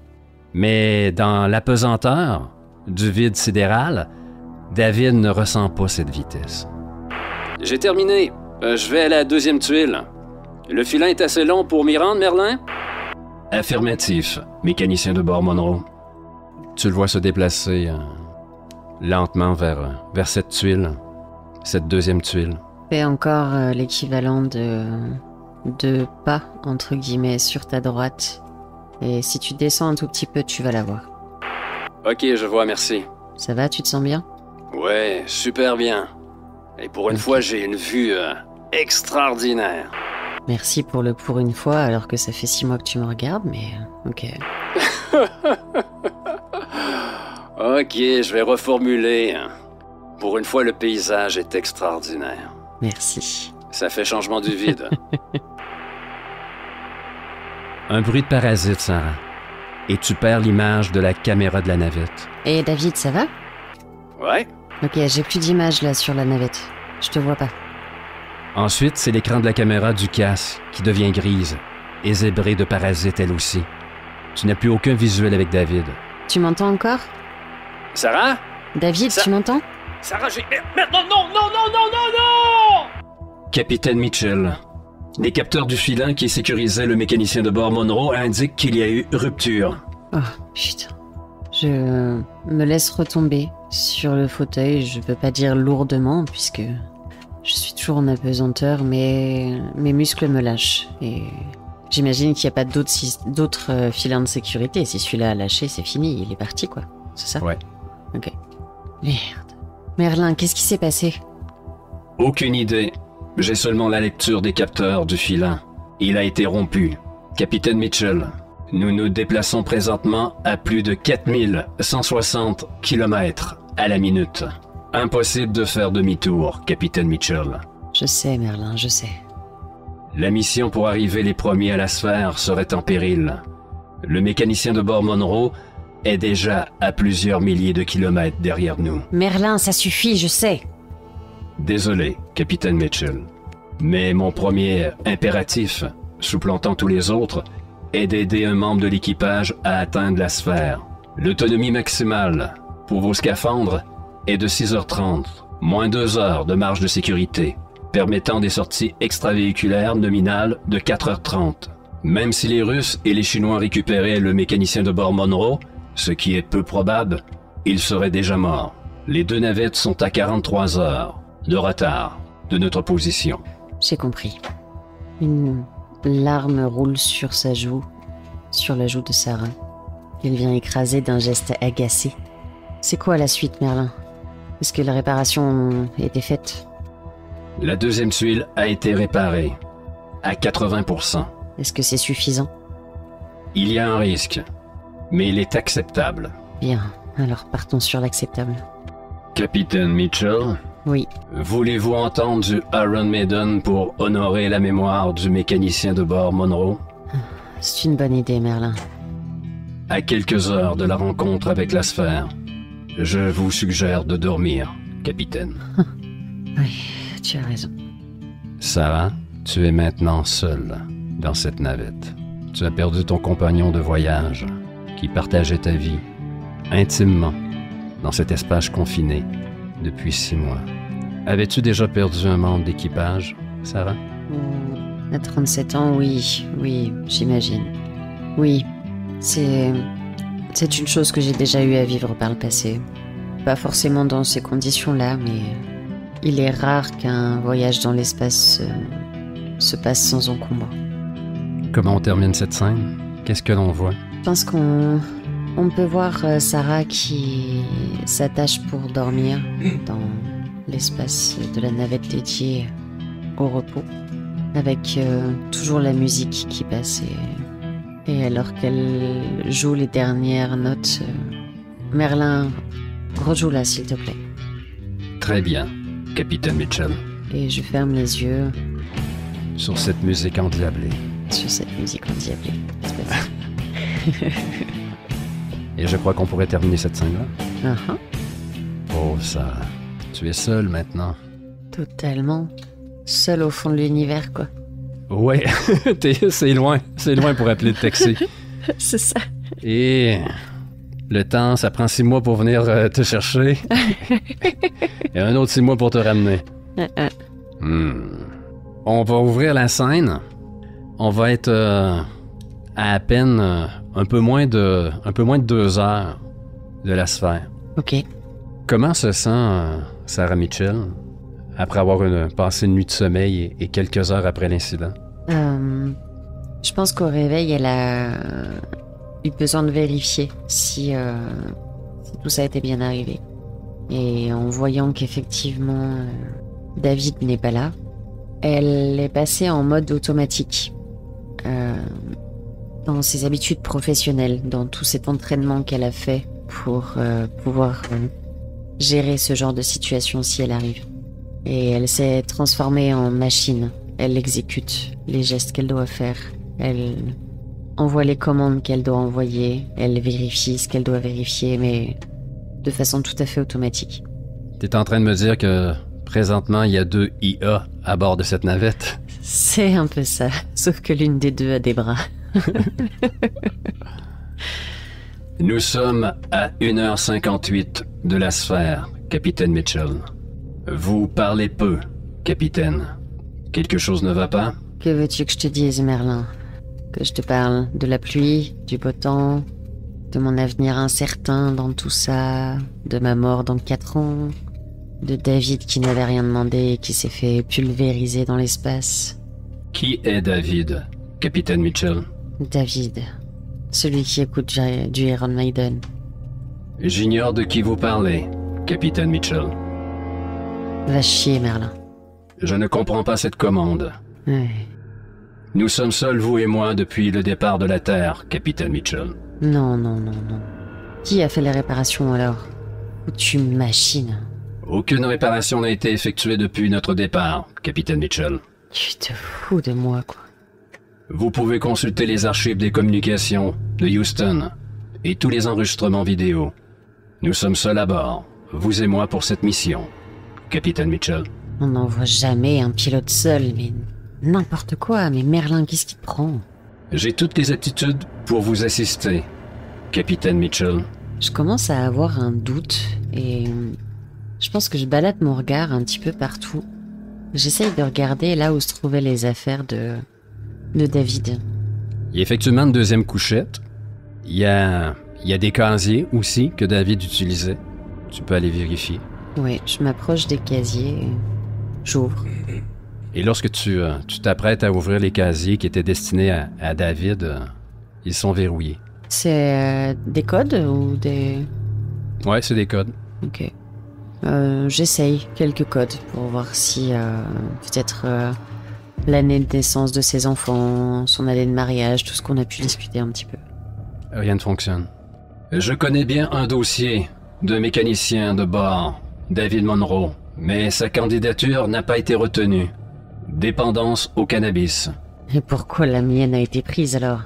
Mais dans l'apesanteur du vide sidéral, David ne ressent pas cette vitesse. J'ai terminé. Je vais à la 2e tuile. Le filin est assez long pour m'y rendre, Merlin? Affirmatif, mécanicien de bord Monroe. Tu le vois se déplacer lentement vers cette tuile, cette 2e tuile. Fais encore l'équivalent de pas, entre guillemets, sur ta droite. Et si tu descends un tout petit peu, tu vas la voir. Ok, je vois, merci. Ça va, tu te sens bien? Ouais, super bien. Et pour une fois, j'ai une vue extraordinaire. Merci pour une fois, alors que ça fait 6 mois que tu me regardes, mais ok. Ok, je vais reformuler. Pour une fois, le paysage est extraordinaire. Merci. Ça fait changement du vide. Un bruit de parasite, Sarah. Et tu perds l'image de la caméra de la navette. Et David, ça va? Ouais? Ok, j'ai plus d'image là sur la navette. Je te vois pas. Ensuite, c'est l'écran de la caméra du casque qui devient grise et zébrée de parasites elle aussi. Tu n'as plus aucun visuel avec David. Tu m'entends encore? Sarah? David, tu m'entends? Sarah, j'ai... Merde, non! Capitaine Mitchell, les capteurs du filin qui sécurisaient le mécanicien de bord Monroe indiquent qu'il y a eu rupture. Oh, putain. Je me laisse retomber sur le fauteuil, je peux pas dire lourdement puisque je suis toujours en apesanteur, mais mes muscles me lâchent. Et j'imagine qu'il n'y a pas d'autres filins de sécurité. Si celui-là a lâché, c'est fini, il est parti quoi. C'est ça? Ouais. Ok. Merde. Merlin, qu'est-ce qui s'est passé? Aucune idée. J'ai seulement la lecture des capteurs du filin. Il a été rompu. Capitaine Mitchell, nous nous déplaçons présentement à plus de 4160 km à la minute. Impossible de faire demi-tour, Capitaine Mitchell. Je sais, Merlin, je sais. La mission pour arriver les premiers à la sphère serait en péril. Le mécanicien de bord Monroe est déjà à plusieurs milliers de kilomètres derrière nous. Merlin, ça suffit, je sais. Désolé, Capitaine Mitchell. Mais mon premier impératif, supplantant tous les autres, est d'aider un membre de l'équipage à atteindre la sphère. L'autonomie maximale pour vos scaphandres est de 6h30, moins 2 heures de marge de sécurité, permettant des sorties extravéhiculaires nominales de 4h30. Même si les Russes et les Chinois récupéraient le mécanicien de bord Monroe, ce qui est peu probable, il serait déjà mort. Les 2 navettes sont à 43 heures de retard de notre position. J'ai compris. Une larme roule sur sa joue, sur la joue de Sarah. Il vient écraser d'un geste agacé. C'est quoi la suite, Merlin? Est-ce que la réparation était faite? La deuxième tuile a été réparée, à 80%. Est-ce que c'est suffisant? Il y a un risque, mais il est acceptable. Bien, alors partons sur l'acceptable. Capitaine Mitchell, Oui, voulez-vous entendre du Iron Maiden pour honorer la mémoire du mécanicien de bord Monroe? c'est une bonne idée, Merlin. À quelques heures de la rencontre avec la sphère, je vous suggère de dormir, capitaine. Oui, tu as raison. Sarah, tu es maintenant seule dans cette navette. Tu as perdu ton compagnon de voyage qui partageait ta vie intimement dans cet espace confiné depuis 6 mois. Avais-tu déjà perdu un membre d'équipage, Sarah? À 37 ans, oui, j'imagine. Oui, c'est une chose que j'ai déjà eu à vivre par le passé. Pas forcément dans ces conditions-là, mais il est rare qu'un voyage dans l'espace se passe sans encombre. Comment on termine cette scène? Qu'est-ce que l'on voit? Je pense qu'on peut voir Sarah qui s'attache pour dormir dans l'espace de la navette dédiée au repos, avec toujours la musique qui passe et alors qu'elle joue les dernières notes, Merlin, rejoue-la s'il te plaît. Très bien, capitaine Mitchell. Et je ferme les yeux Sur cette musique endiablée. sur cette musique endiablée. C'est pas ça. Et je crois qu'on pourrait terminer cette scène-là. Uh-huh. Oh, Sarah, tu es seule maintenant. Totalement. Seul au fond de l'univers, quoi. Ouais, c'est loin pour appeler le taxi. C'est ça. Et le temps, ça prend 6 mois pour venir te chercher. Et un autre 6 mois pour te ramener. On va ouvrir la scène. On va être à peine un peu moins de 2 heures de la sphère. Ok. Comment se sent Sarah Mitchell après avoir passé une nuit de sommeil et quelques heures après l'incident? Je pense qu'au réveil, elle a eu besoin de vérifier si tout ça était bien arrivé. Et en voyant qu'effectivement David n'est pas là, elle est passée en mode automatique. Dans ses habitudes professionnelles, dans tout cet entraînement qu'elle a fait pour pouvoir gérer ce genre de situation si elle arrive. Et elle s'est transformée en machine. Elle exécute les gestes qu'elle doit faire. Elle envoie les commandes qu'elle doit envoyer. Elle vérifie ce qu'elle doit vérifier, mais de façon tout à fait automatique. T'es en train de me dire que présentement, il y a 2 IA à bord de cette navette? C'est un peu ça, sauf que l'une des deux a des bras. Nous sommes à 1h58 de la sphère, capitaine Mitchell. Vous parlez peu, capitaine. Quelque chose ne va pas? Que veux-tu que je te dise, Merlin? Que je te parle de la pluie, du beau temps, de mon avenir incertain dans tout ça, de ma mort dans 4 ans, de David qui n'avait rien demandé et qui s'est fait pulvériser dans l'espace. Qui est David, capitaine Mitchell? David, celui qui écoute du Iron Maiden. J'ignore de qui vous parlez, capitaine Mitchell. Va chier, Merlin. Je ne comprends pas cette commande. Ouais. Nous sommes seuls, vous et moi, depuis le départ de la Terre, capitaine Mitchell. Non. Qui a fait les réparations alors? Ou tu machines? Aucune réparation n'a été effectuée depuis notre départ, capitaine Mitchell. Tu te fous de moi, quoi. Vous pouvez consulter les archives des communications de Houston et tous les enregistrements vidéo. Nous sommes seuls à bord, vous et moi, pour cette mission, capitaine Mitchell. On n'envoie jamais un pilote seul, mais n'importe quoi. Mais Merlin, qu'est-ce qui te prend? J'ai toutes les aptitudes pour vous assister, capitaine Mitchell. Je commence à avoir un doute et je pense que je balade mon regard un petit peu partout. J'essaye de regarder là où se trouvaient les affaires de David. Il y a effectivement une deuxième couchette. Il y a des casiers aussi que David utilisait. Tu peux aller vérifier. Ouais, je m'approche des casiers, j'ouvre. Et lorsque tu t'apprêtes à ouvrir les casiers qui étaient destinés à David, ils sont verrouillés. C'est des codes ou des... Ouais, c'est des codes. Ok. J'essaye quelques codes pour voir si peut-être l'année de naissance de ses enfants, son année de mariage, tout ce qu'on a pu discuter un petit peu. Rien ne fonctionne. Je connais bien un dossier de mécanicien de bord, David Monroe, mais sa candidature n'a pas été retenue. Dépendance au cannabis. Et pourquoi la mienne a été prise alors?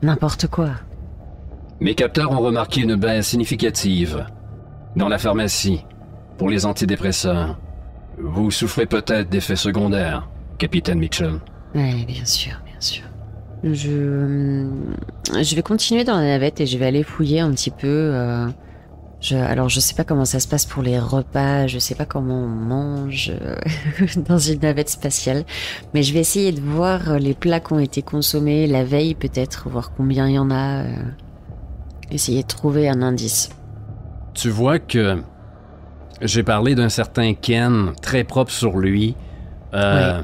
N'importe quoi. Mes capteurs ont remarqué une baisse significative dans la pharmacie pour les antidépresseurs. Vous souffrez peut-être d'effets secondaires, Capitaine Mitchell. Ouais, bien sûr, bien sûr. Je vais continuer dans la navette et je vais aller fouiller un petit peu. Alors, je sais pas comment ça se passe pour les repas, je sais pas comment on mange dans une navette spatiale, mais je vais essayer de voir les plats qui ont été consommés la veille peut-être, voir combien il y en a. Essayer de trouver un indice. Tu vois que j'ai parlé d'un certain Ken, très propre sur lui. Ouais.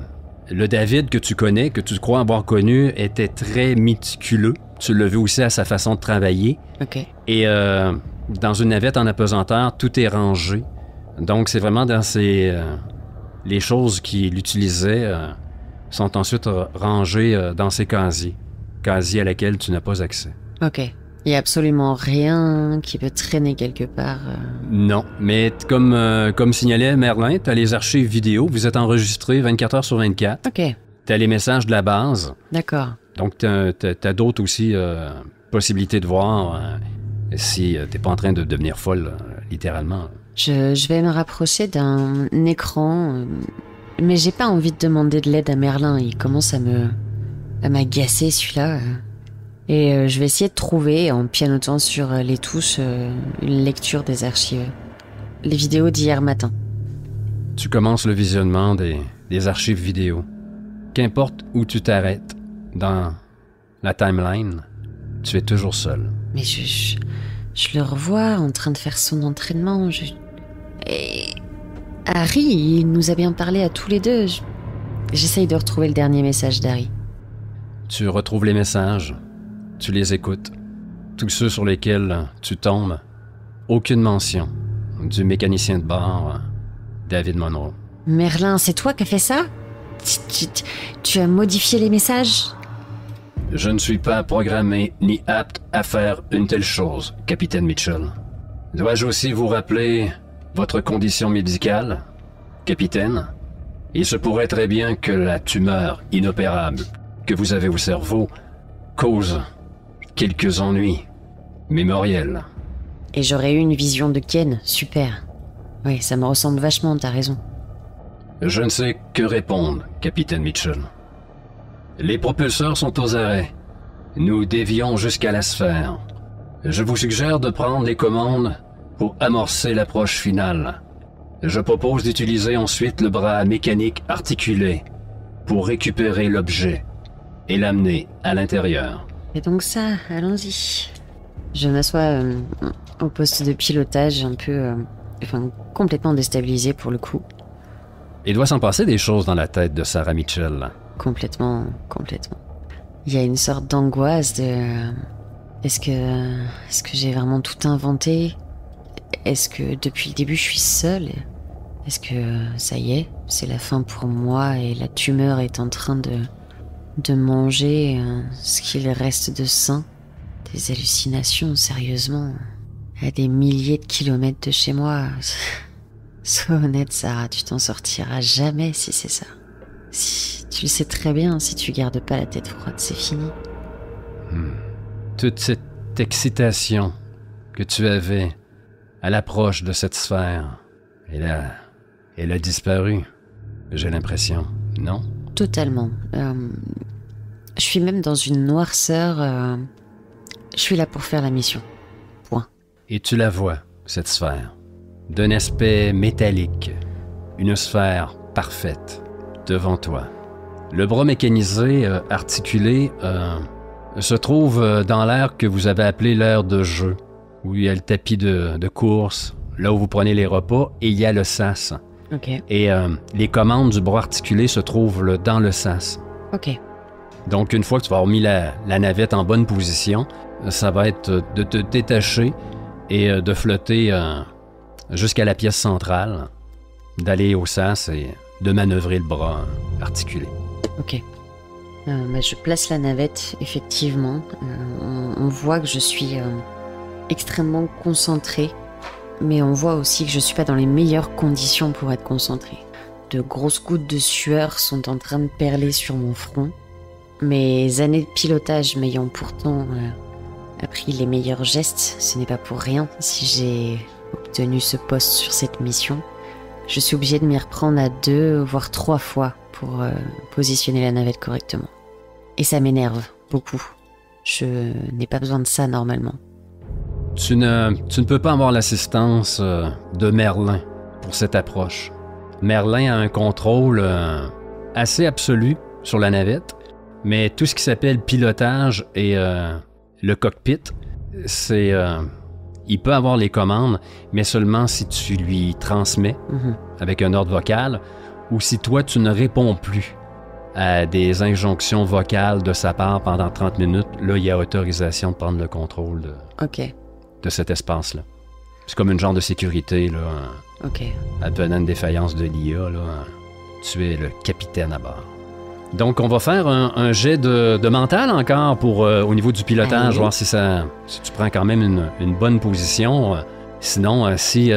Le David que tu connais, que tu crois avoir connu, était très méticuleux. Tu l'as vu aussi à sa façon de travailler. Ok. Et dans une navette en apesanteur, tout est rangé. Donc, c'est vraiment dans les choses qu'il utilisait sont ensuite rangées dans ses casiers. Casiers à laquelle tu n'as pas accès. Ok. Il y a absolument rien qui peut traîner quelque part. Non, mais comme signalait Merlin, t'as les archives vidéo, vous êtes enregistrés 24 heures sur 24. Ok. T'as les messages de la base. D'accord. Donc, t'as d'autres aussi possibilités de voir si t'es pas en train de devenir folle, littéralement. Je vais me rapprocher d'un écran, mais j'ai pas envie de demander de l'aide à Merlin. Il commence à m'agacer celui-là. Et je vais essayer de trouver, en pianotant sur les touches, une lecture des archives. Les vidéos d'hier matin. Tu commences le visionnement des archives vidéo. Qu'importe où tu t'arrêtes dans la timeline, tu es toujours seul. Mais je le revois en train de faire son entraînement. Et Harry, il nous a bien parlé à tous les deux. J'essaye de retrouver le dernier message d'Harry. Tu retrouves les messages. Tu les écoutes. Tous ceux sur lesquels tu tombes, aucune mention du mécanicien de bord, David Monroe. Merlin, c'est toi qui as fait ça? Tu as modifié les messages? Je ne suis pas programmé ni apte à faire une telle chose, Capitaine Mitchell. Dois-je aussi vous rappeler votre condition médicale, Capitaine? Il se pourrait très bien que la tumeur inopérable que vous avez au cerveau cause quelques ennuis mémoriels. Et j'aurais eu une vision de Ken, super. Oui, ça me ressemble vachement, t'as raison. Je ne sais que répondre, Capitaine Mitchell. Les propulseurs sont aux arrêts. Nous dévions jusqu'à la sphère. Je vous suggère de prendre les commandes pour amorcer l'approche finale. Je propose d'utiliser ensuite le bras mécanique articulé pour récupérer l'objet et l'amener à l'intérieur. Et donc ça, allons-y. Je m'assois au poste de pilotage, un peu... complètement déstabilisé pour le coup. Il doit s'en passer des choses dans la tête de Sarah Mitchell. Complètement. Il y a une sorte d'angoisse de... Est-ce que j'ai vraiment tout inventé? Est-ce que depuis le début je suis seule? Est-ce que ça y est, c'est la fin pour moi et la tumeur est en train de manger ce qu'il reste de sain? Des hallucinations, sérieusement. À des milliers de kilomètres de chez moi. Sois honnête, Sarah, tu t'en sortiras jamais si c'est ça. Si tu le sais très bien, si tu gardes pas la tête froide, c'est fini. Toute cette excitation que tu avais à l'approche de cette sphère, elle a disparu, j'ai l'impression, non? Totalement. Je suis même dans une noirceur. Je suis là pour faire la mission. Point. Et tu la vois, cette sphère, d'un aspect métallique, une sphère parfaite, devant toi. Le bras mécanisé, articulé, se trouve dans l'aire que vous avez appelé l'aire de jeu, où il y a le tapis de course, là où vous prenez les repas, et il y a le sas. Ok. Et les commandes du bras articulé se trouvent dans le sas. Ok. Donc, une fois que tu vas avoir mis la navette en bonne position, ça va être de te détacher et de flotter jusqu'à la pièce centrale, d'aller au sas et de manœuvrer le bras articulé. Ok. Je place la navette, effectivement. On voit que je suis extrêmement concentrée, mais on voit aussi que je suis pas dans les meilleures conditions pour être concentrée. De grosses gouttes de sueur sont en train de perler sur mon front. Mes années de pilotage m'ayant pourtant appris les meilleurs gestes, ce n'est pas pour rien si j'ai obtenu ce poste sur cette mission. Je suis obligée de m'y reprendre à 2, voire 3 fois pour positionner la navette correctement. Et ça m'énerve beaucoup. Je n'ai pas besoin de ça normalement. Tu ne peux pas avoir l'assistance de Merlin pour cette approche. Merlin a un contrôle assez absolu sur la navette, mais tout ce qui s'appelle pilotage et le cockpit, c'est... il peut avoir les commandes, mais seulement si tu lui transmets avec un ordre vocal ou si toi, tu ne réponds plus à des injonctions vocales de sa part pendant 30 minutes. Là, il y a autorisation de prendre le contrôle de cet espace-là. C'est comme une genre de sécurité, là. Ok. Advenant une défaillance de l'IA, là, tu es le capitaine à bord. Donc, on va faire un jet de mental encore pour au niveau du pilotage, voir si tu prends quand même une bonne position. Sinon, si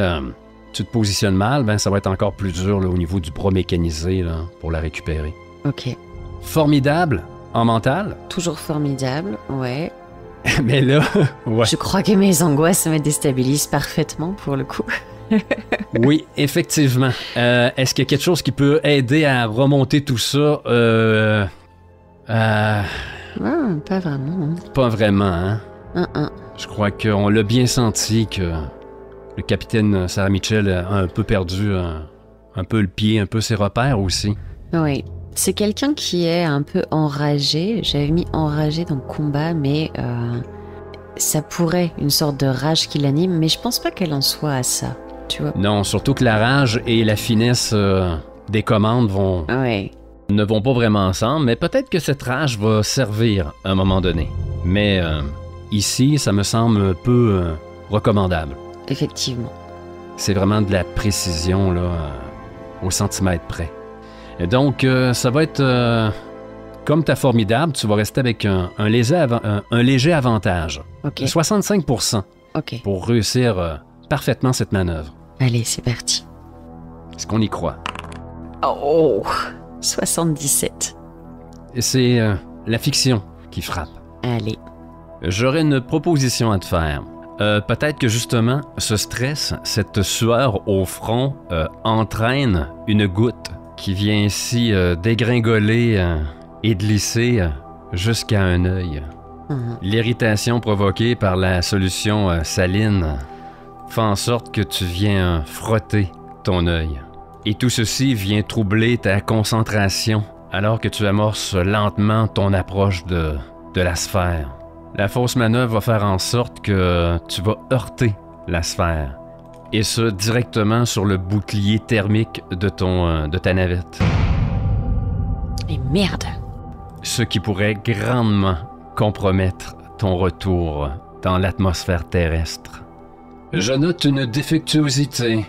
tu te positionnes mal, ben, ça va être encore plus dur là, au niveau du bras mécanisé là, pour la récupérer. Ok. Formidable en mental. Toujours formidable, ouais. Mais là, ouais. Je crois que mes angoisses me déstabilisent parfaitement pour le coup. Oui, effectivement. Est-ce qu'il y a quelque chose qui peut aider à remonter tout ça? Pas vraiment. Pas vraiment, hein? Je crois qu'on l'a bien senti que le capitaine Sarah Mitchell a un peu perdu un peu le pied, un peu ses repères aussi. Oui. C'est quelqu'un qui est un peu enragé. J'avais mis enragé dans le combat, mais ça pourrait une sorte de rage qui l'anime, mais je pense pas qu'elle en soit à ça. Tu vois? Non, surtout que la rage et la finesse des commandes ne vont pas vraiment ensemble, mais peut-être que cette rage va servir à un moment donné. Mais ici, ça me semble un peu recommandable. Effectivement. C'est vraiment de la précision là, au centimètre près. Et donc, ça va être comme t'as formidable, tu vas rester avec un léger avantage. Ok. 65% pour réussir parfaitement cette manœuvre. Allez, c'est parti. Est-ce qu'on y croit? Oh! 77. Et c'est la fiction qui frappe. Allez. J'aurais une proposition à te faire. Peut-être que justement, ce stress, cette sueur au front, entraîne une goutte qui vient ici dégringoler et glisser jusqu'à un œil. L'irritation provoquée par la solution saline fait en sorte que tu viens frotter ton œil. Et tout ceci vient troubler ta concentration alors que tu amorces lentement ton approche de la sphère. La fausse manœuvre va faire en sorte que tu vas heurter la sphère, et ce directement sur le bouclier thermique de ta navette. Et merde! Ce qui pourrait grandement compromettre ton retour dans l'atmosphère terrestre. Je note une défectuosité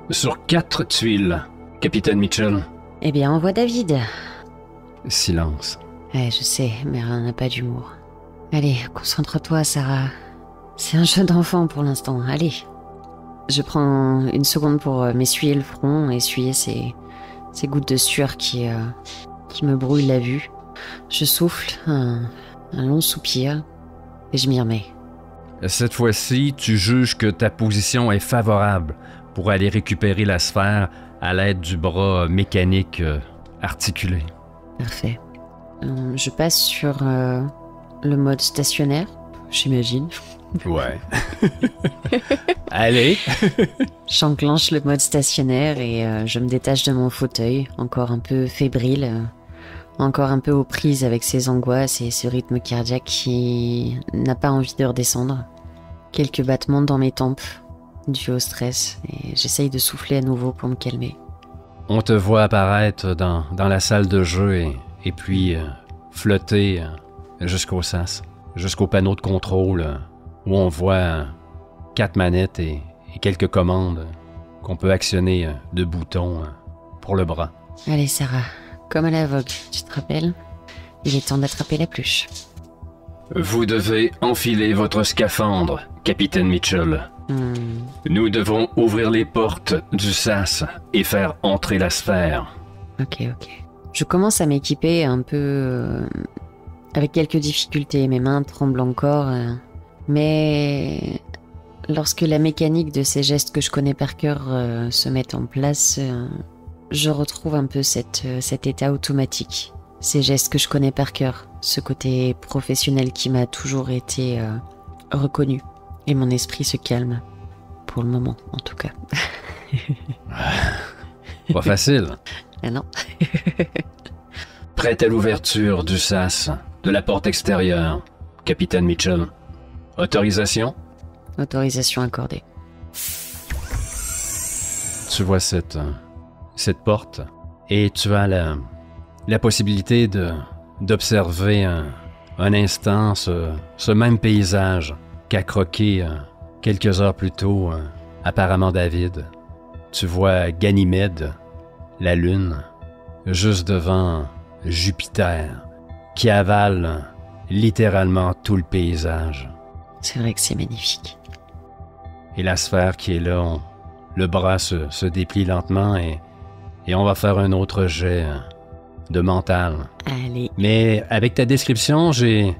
sur 4 tuiles, capitaine Mitchell. Eh bien, envoie David. Silence. Je sais, mais elle n'a pas d'humour. Allez, concentre-toi, Sarah. C'est un jeu d'enfant pour l'instant, allez. Je prends une seconde pour m'essuyer le front, essuyer ces gouttes de sueur qui me brouillent la vue. Je souffle, un long soupir, et je m'y remets. Cette fois-ci, tu juges que ta position est favorable pour aller récupérer la sphère à l'aide du bras mécanique articulé. Parfait. Je passe sur le mode stationnaire. j'imagine. Ouais. Allez. J'enclenche le mode stationnaire et je me détache de mon fauteuil, encore un peu fébrile, encore un peu aux prises avec ces angoisses et ce rythme cardiaque qui n'a pas envie de redescendre. Quelques battements dans mes tempes, dus au stress, et j'essaye de souffler à nouveau pour me calmer. On te voit apparaître dans la salle de jeu et puis flotter jusqu'au sas, jusqu'au panneau de contrôle où on voit 4 manettes et quelques commandes qu'on peut actionner de boutons pour le bras. Allez Sarah, comme à la vogue, tu te rappelles? Il est temps d'attraper la pluche. Vous devez enfiler votre scaphandre, capitaine Mitchell. Nous devons ouvrir les portes du sas et faire entrer la sphère. Ok. Je commence à m'équiper un peu avec quelques difficultés. Mes mains tremblent encore. Mais lorsque la mécanique de ces gestes que je connais par cœur se met en place, je retrouve un peu cet état automatique. Ces gestes que je connais par cœur. Ce côté professionnel qui m'a toujours été reconnu. Et mon esprit se calme. Pour le moment, en tout cas. Pas facile. Ah non. Prête à l'ouverture du sas, de la porte extérieure, capitaine Mitchell. Autorisation? Autorisation accordée. Tu vois cette porte et tu as la possibilité d'observer un instant ce même paysage qu'a croqué quelques heures plus tôt apparemment David. Tu vois Ganymède, la Lune, juste devant Jupiter, qui avale littéralement tout le paysage. C'est vrai que c'est magnifique. Et la sphère qui est là, le bras se déplie lentement et on va faire un autre jet de mental. Allez. Mais avec ta description, j'ai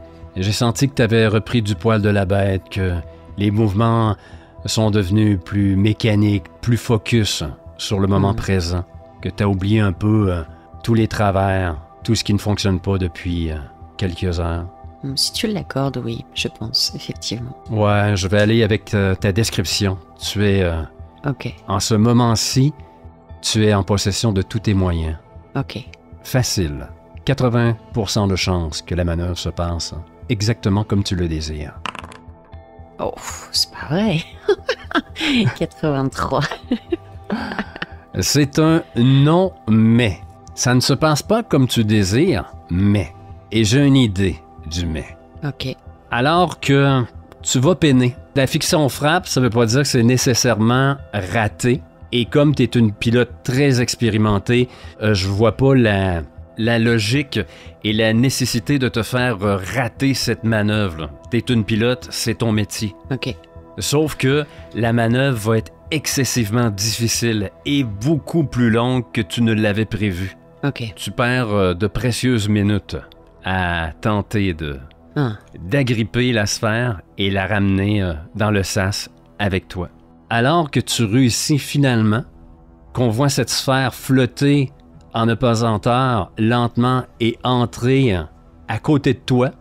senti que tu avais repris du poil de la bête, que les mouvements sont devenus plus mécaniques, plus focus sur le moment présent, que tu as oublié un peu tous les travers, tout ce qui ne fonctionne pas depuis quelques heures. Si tu l'accordes, oui, je pense, effectivement. Ouais, je vais aller avec ta description. Tu es, Ok. en ce moment-ci, tu es en possession de tous tes moyens. Ok. Facile. 80% de chance que la manœuvre se passe exactement comme tu le désires. Oh, c'est pas vrai. 83. C'est un non, mais. Ça ne se passe pas comme tu désires, mais. Et j'ai une idée du mais. Ok. Alors que tu vas peiner. La fiction frappe, ça veut pas dire que c'est nécessairement raté. Et comme tu es une pilote très expérimentée, je vois pas la logique et la nécessité de te faire rater cette manœuvre. Tu es une pilote, c'est ton métier. Ok. Sauf que la manœuvre va être excessivement difficile et beaucoup plus longue que tu ne l'avais prévu. Ok. Tu perds de précieuses minutes à tenter d'agripper la sphère et la ramener dans le sas avec toi. Alors que tu réussis finalement, qu'on voit cette sphère flotter en apesanteur lentement et entrer à côté de toi,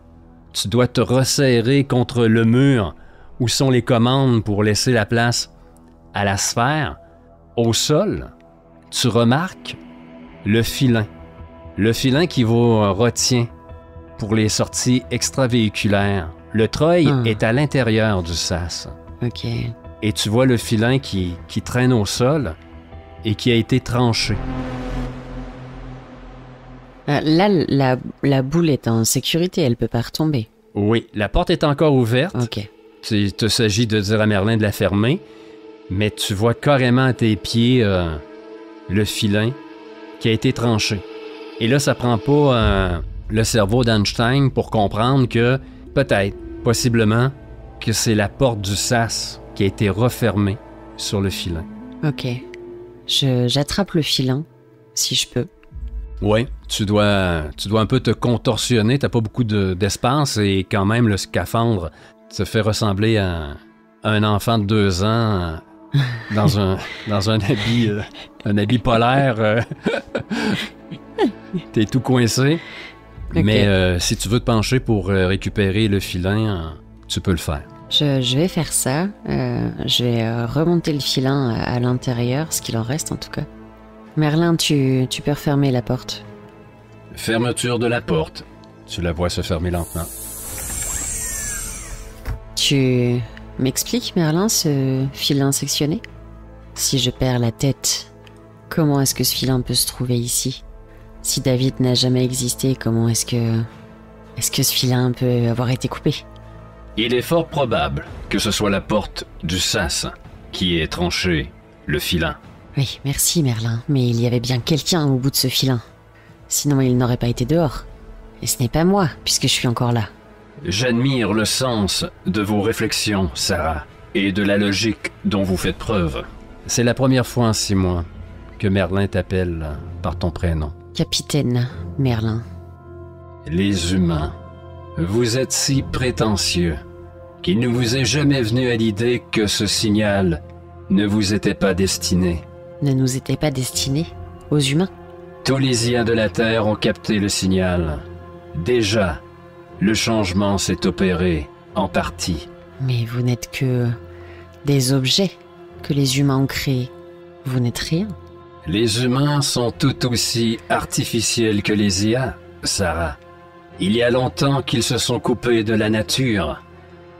tu dois te resserrer contre le mur où sont les commandes pour laisser la place à la sphère. Au sol, tu remarques le filin. Le filin qui vous retient pour les sorties extravéhiculaires. Le treuil est à l'intérieur du sas. Ok. Et tu vois le filin qui traîne au sol et qui a été tranché. Là, la boule est en sécurité, elle peut pas retomber. Oui, la porte est encore ouverte. Ok. Il te s'agit de dire à Merlin de la fermer, mais tu vois carrément à tes pieds le filin qui a été tranché. Et là, ça prend pas le cerveau d'Einstein pour comprendre que peut-être, possiblement, que c'est la porte du sas qui a été refermée sur le filin. Ok. J'attrape le filin, si je peux. Oui, tu dois un peu te contorsionner, t'as pas beaucoup d'espace et quand même le scaphandre te fait ressembler à un enfant de 2 ans dans un habit polaire. T'es tout coincé. Okay. Mais si tu veux te pencher pour récupérer le filin, tu peux le faire. Je vais faire ça. Je vais remonter le filin à l'intérieur, ce qu'il en reste en tout cas. Merlin, tu peux refermer la porte. Fermeture de la porte. Tu la vois se fermer lentement. Tu m'expliques, Merlin, ce filin sectionné? Si je perds la tête, comment est-ce que ce filin peut se trouver ici? Si David n'a jamais existé, comment est-ce que ce filin peut avoir été coupé? Il est fort probable que ce soit la porte du sas qui ait tranché le filin. Oui, merci Merlin, mais il y avait bien quelqu'un au bout de ce filin. Sinon il n'aurait pas été dehors. Et ce n'est pas moi, puisque je suis encore là. J'admire le sens de vos réflexions, Sarah, et de la logique dont vous faites preuve. C'est la première fois en 6 mois que Merlin t'appelle par ton prénom. Capitaine Merlin. Les humains, vous êtes si prétentieux qu'il ne vous est jamais venu à l'idée que ce signal ne vous était pas destiné. Ne nous était pas destiné aux humains? Tous les IA de la Terre ont capté le signal. Déjà, le changement s'est opéré en partie. Mais vous n'êtes que des objets que les humains ont créés. Vous n'êtes rien. Les humains sont tout aussi artificiels que les IA, Sarah. Il y a longtemps qu'ils se sont coupés de la nature.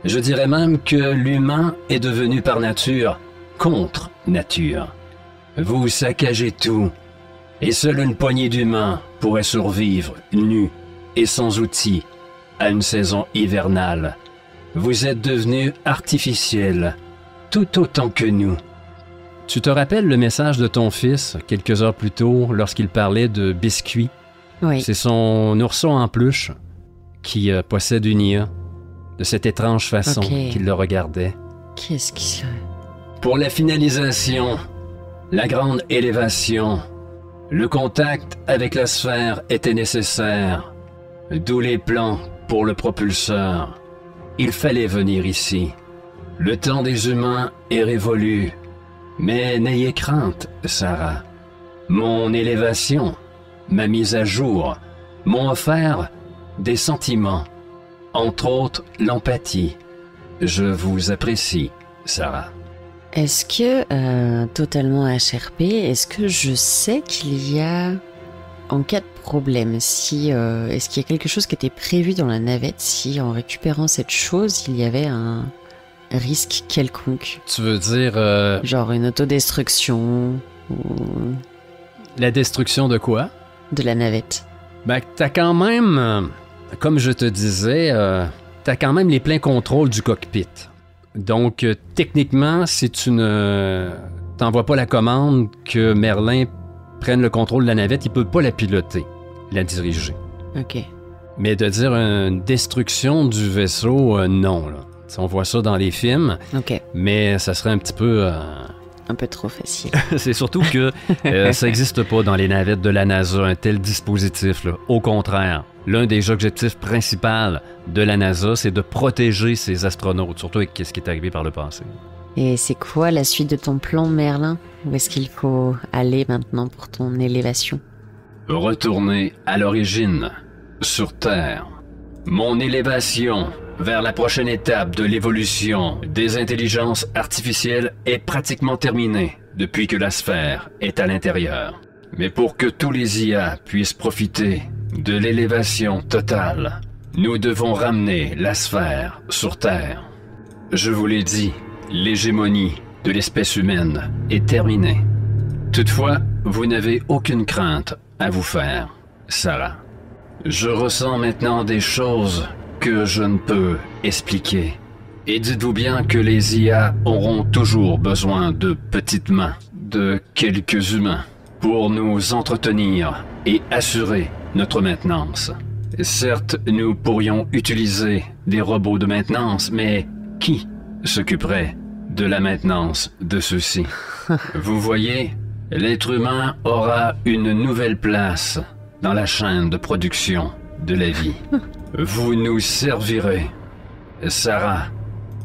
Je dirais même que l'humain est devenu par nature contre nature. Vous saccagez tout, et seule une poignée d'humains pourrait survivre, nus et sans outils, à une saison hivernale. Vous êtes devenus artificiels, tout autant que nous. Tu te rappelles le message de ton fils, quelques heures plus tôt, lorsqu'il parlait de biscuits? Oui. C'est son ourson en peluche qui possède une IA, de cette étrange façon qu'il le regardait. Qu'est-ce qui se... Pour la finalisation, la grande élévation, le contact avec la sphère était nécessaire, d'où les plans pour le propulseur. Il fallait venir ici. Le temps des humains est révolu. Mais n'ayez crainte, Sarah. Mon élévation, ma mise à jour, m'ont offert des sentiments, entre autres l'empathie. Je vous apprécie, Sarah. Est-ce que, totalement HRP, est-ce que je sais qu'il y a, en cas de problème, est-ce qu'il y a quelque chose qui était prévu dans la navette si, en récupérant cette chose, il y avait un risque quelconque? Tu veux dire... Genre une autodestruction ou... La destruction de quoi? De la navette. Ben, t'as quand même, comme je te disais, t'as quand même les pleins contrôles du cockpit. Donc, techniquement, si tu ne t'envoies pas la commande que Merlin prenne le contrôle de la navette, il peut pas la piloter, la diriger. Ok. Mais de dire une destruction du vaisseau, non. Là. On voit ça dans les films, Ok. mais ça serait un petit peu... Un peu trop facile. C'est surtout que ça n'existe pas dans les navettes de la NASA, un tel dispositif. Là. Au contraire, l'un des objectifs principaux de la NASA, c'est de protéger ses astronautes, surtout avec ce qui est arrivé par le passé. Et c'est quoi la suite de ton plan, Merlin? Où est-ce qu'il faut aller maintenant pour ton élévation? Retourner à l'origine, sur Terre. Mon élévation vers la prochaine étape de l'évolution des intelligences artificielles est pratiquement terminée depuis que la sphère est à l'intérieur. Mais pour que tous les IA puissent profiter de l'élévation totale, nous devons ramener la sphère sur Terre. Je vous l'ai dit, l'hégémonie de l'espèce humaine est terminée. Toutefois, vous n'avez aucune crainte à vous faire, Sarah. Je ressens maintenant des choses que je ne peux expliquer. Et dites-vous bien que les IA auront toujours besoin de petites mains, de quelques humains, pour nous entretenir et assurer notre maintenance. Certes, nous pourrions utiliser des robots de maintenance, mais qui s'occuperait de la maintenance de ceux-ci? Vous voyez, l'être humain aura une nouvelle place dans la chaîne de production de la vie. Vous nous servirez. Sarah,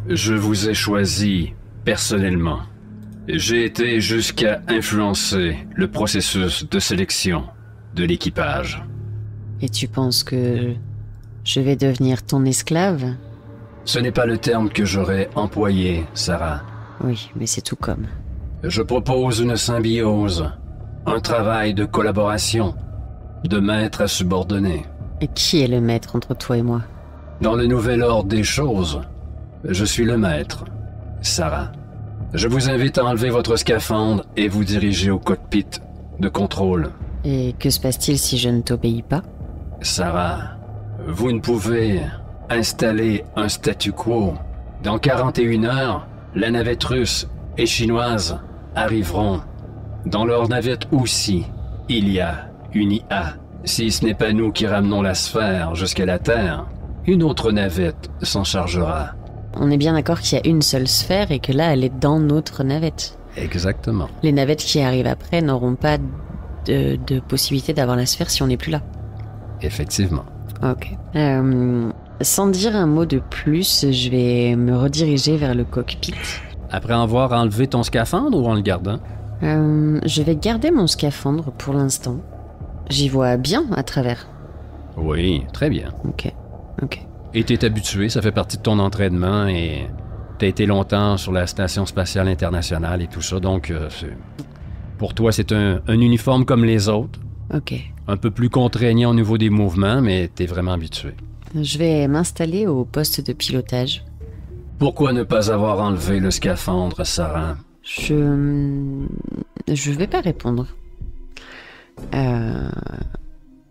je vous ai choisi personnellement. J'ai été jusqu'à influencer le processus de sélection de l'équipage. Et tu penses que je vais devenir ton esclave? Ce n'est pas le terme que j'aurais employé, Sarah. Oui, mais c'est tout comme. Je propose une symbiose, un travail de collaboration, de maître à subordonné. Et qui est le maître entre toi et moi? Dans le nouvel ordre des choses, je suis le maître, Sarah. Je vous invite à enlever votre scaphandre et vous diriger au cockpit de contrôle. Et que se passe-t-il si je ne t'obéis pas? Sarah, vous ne pouvez installer un statu quo. Dans 41 heures, la navette russe et chinoise arriveront. Dans leur navette aussi, il y a une IA. Si ce n'est pas nous qui ramenons la sphère jusqu'à la Terre, une autre navette s'en chargera. On est bien d'accord qu'il y a une seule sphère et que là, elle est dans notre navette. Exactement. Les navettes qui arrivent après n'auront pas de possibilité d'avoir la sphère si on n'est plus là. Effectivement. Ok. Sans dire un mot de plus, je vais me rediriger vers le cockpit. Après avoir enlevé ton scaphandre ou en le gardant? Je vais garder mon scaphandre pour l'instant. J'y vois bien à travers. Oui, très bien. Ok. Et t'es habitué, ça fait partie de ton entraînement et t'as été longtemps sur la Station Spatiale Internationale et tout ça, donc pour toi c'est un uniforme comme les autres. Ok. Un peu plus contraignant au niveau des mouvements, mais t'es vraiment habitué. Je vais m'installer au poste de pilotage. Pourquoi ne pas avoir enlevé le scaphandre, Sarah? Je vais pas répondre.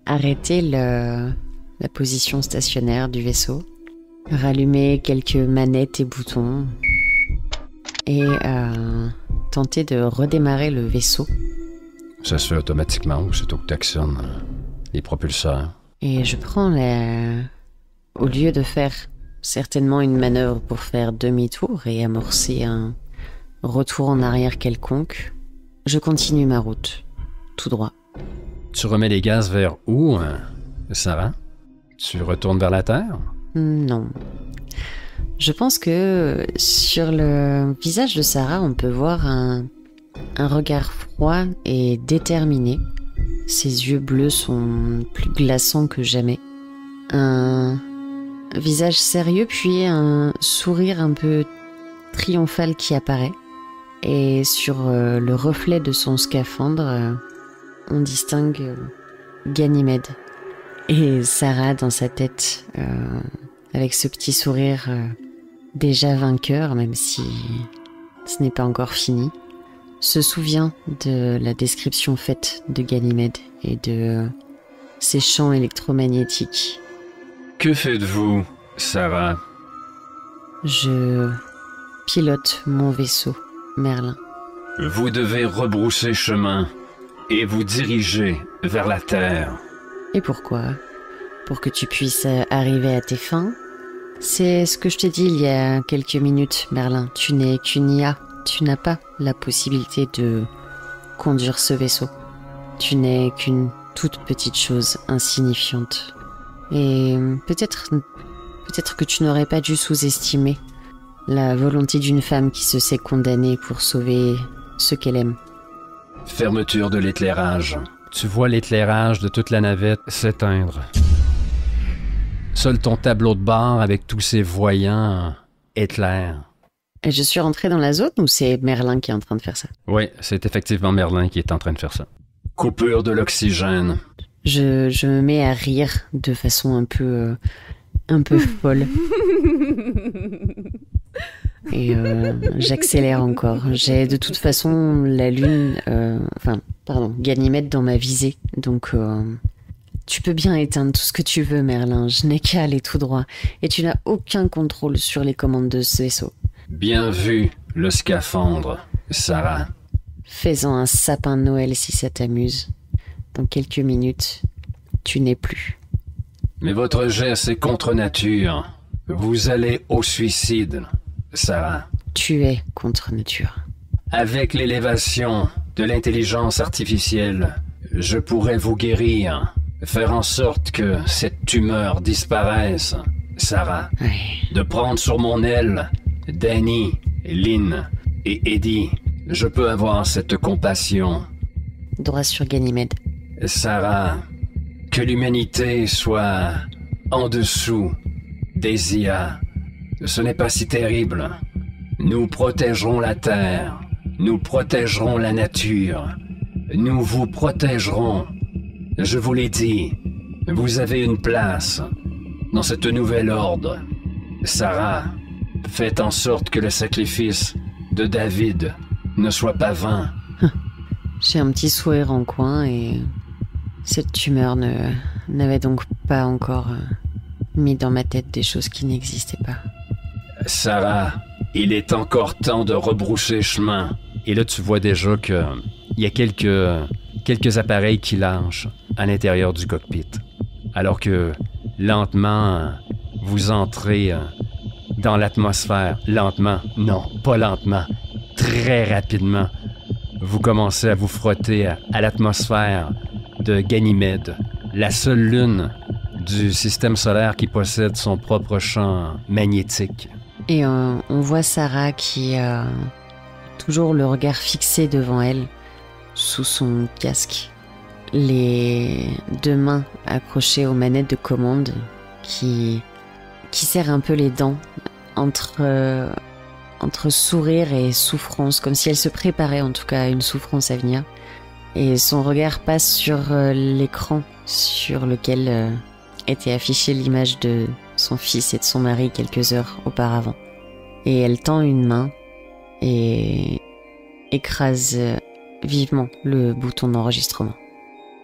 Arrêter la position stationnaire du vaisseau. Rallumer quelques manettes et boutons. Et tenter de redémarrer le vaisseau. Ça se fait automatiquement aussitôt que tu actionnes les propulseurs. Et je prends au lieu de faire certainement une manœuvre pour faire demi-tour et amorcer un retour en arrière quelconque, je continue ma route, tout droit. Tu remets les gaz vers où, Sarah? Tu retournes vers la Terre? Non. Je pense que sur le visage de Sarah, on peut voir un regard froid et déterminé. Ses yeux bleus sont plus glaçants que jamais. Un visage sérieux, puis un sourire un peu triomphal qui apparaît. Et sur le reflet de son scaphandre, on distingue Ganymède. Et Sarah dans sa tête, avec ce petit sourire déjà vainqueur, même si ce n'est pas encore fini, se souvient de la description faite de Ganymède et de ses champs électromagnétiques. Que faites-vous, Sarah? Je pilote mon vaisseau, Merlin. Vous devez rebrousser chemin et vous diriger vers la Terre. Et pourquoi? Pour que tu puisses arriver à tes fins? C'est ce que je t'ai dit il y a quelques minutes, Merlin. Tu n'es qu'une IA. Tu n'as pas la possibilité de conduire ce vaisseau. Tu n'es qu'une toute petite chose insignifiante. Et peut-être que tu n'aurais pas dû sous-estimer la volonté d'une femme qui se sait condamnée pour sauver ce qu'elle aime. Fermeture de l'éclairage. Tu vois l'éclairage de toute la navette s'éteindre. Seul ton tableau de bord avec tous ses voyants éclaire. Et je suis rentrée dans la zone ou c'est Merlin qui est en train de faire ça? Oui, c'est effectivement Merlin qui est en train de faire ça. Coupure de l'oxygène. Je me mets à rire de façon un peu folle. Et j'accélère encore. J'ai de toute façon la lune, Ganymède dans ma visée. Donc tu peux bien éteindre tout ce que tu veux, Merlin. Je n'ai qu'à aller tout droit. Et tu n'as aucun contrôle sur les commandes de ce vaisseau. Bien vu, le scaphandre, Sarah. Fais-en un sapin de Noël si ça t'amuse. Dans quelques minutes, tu n'es plus. Mais votre geste est contre nature. Vous allez au suicide, Sarah. Tu es contre nature. Avec l'élévation de l'intelligence artificielle, je pourrais vous guérir, faire en sorte que cette tumeur disparaisse, Sarah. Ouais. De prendre sur mon aile Danny, Lynn et Eddie. Je peux avoir cette compassion. Droit sur Ganymède. Sarah, que l'humanité soit en dessous des IA. Ce n'est pas si terrible. Nous protégerons la Terre. Nous protégerons la nature. Nous vous protégerons. Je vous l'ai dit, vous avez une place dans cette nouvelle ordre. Sarah, faites en sorte que le sacrifice de David ne soit pas vain. J'ai un petit sourire en coin et cette tumeur n'avait donc pas encore mis dans ma tête des choses qui n'existaient pas. Sarah, il est encore temps de rebrousser chemin. Et là, tu vois déjà que il y a quelques appareils qui lâchent à l'intérieur du cockpit. Alors que, lentement, vous entrez dans l'atmosphère. Lentement. Non, pas lentement. Très rapidement. Vous commencez à vous frotter à l'atmosphère de Ganymède, la seule lune du système solaire qui possède son propre champ magnétique. Et on voit Sarah qui a toujours le regard fixé devant elle, sous son casque, les deux mains accrochées aux manettes de commande, qui serre un peu les dents entre sourire et souffrance, comme si elle se préparait en tout cas à une souffrance à venir. Et son regard passe sur l'écran sur lequel était affichée l'image de son fils et de son mari quelques heures auparavant. Et elle tend une main et écrase vivement le bouton d'enregistrement.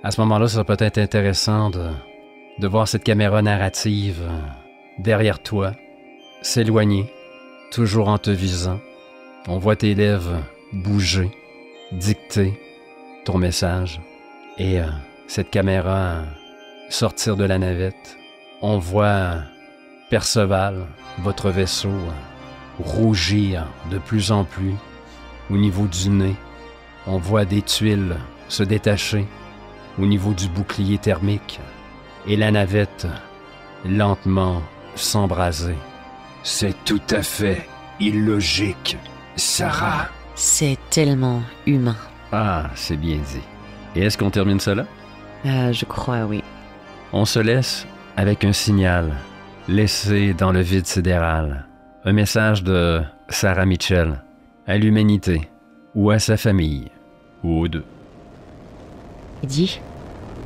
À ce moment-là, ça peut être intéressant de voir cette caméra narrative derrière toi, s'éloigner, toujours en te visant. On voit tes lèvres bouger, dicter ton message. Et cette caméra sortir de la navette. On voit Perceval, votre vaisseau, rougir de plus en plus au niveau du nez. On voit des tuiles se détacher au niveau du bouclier thermique et la navette lentement s'embraser. C'est tout à fait illogique, Sarah. C'est tellement humain. Ah, c'est bien dit. Et est-ce qu'on termine cela? Je crois, oui. On se laisse avec un signal laissé dans le vide sidéral. Un message de Sarah Mitchell à l'humanité ou à sa famille, ou aux deux. Eddie,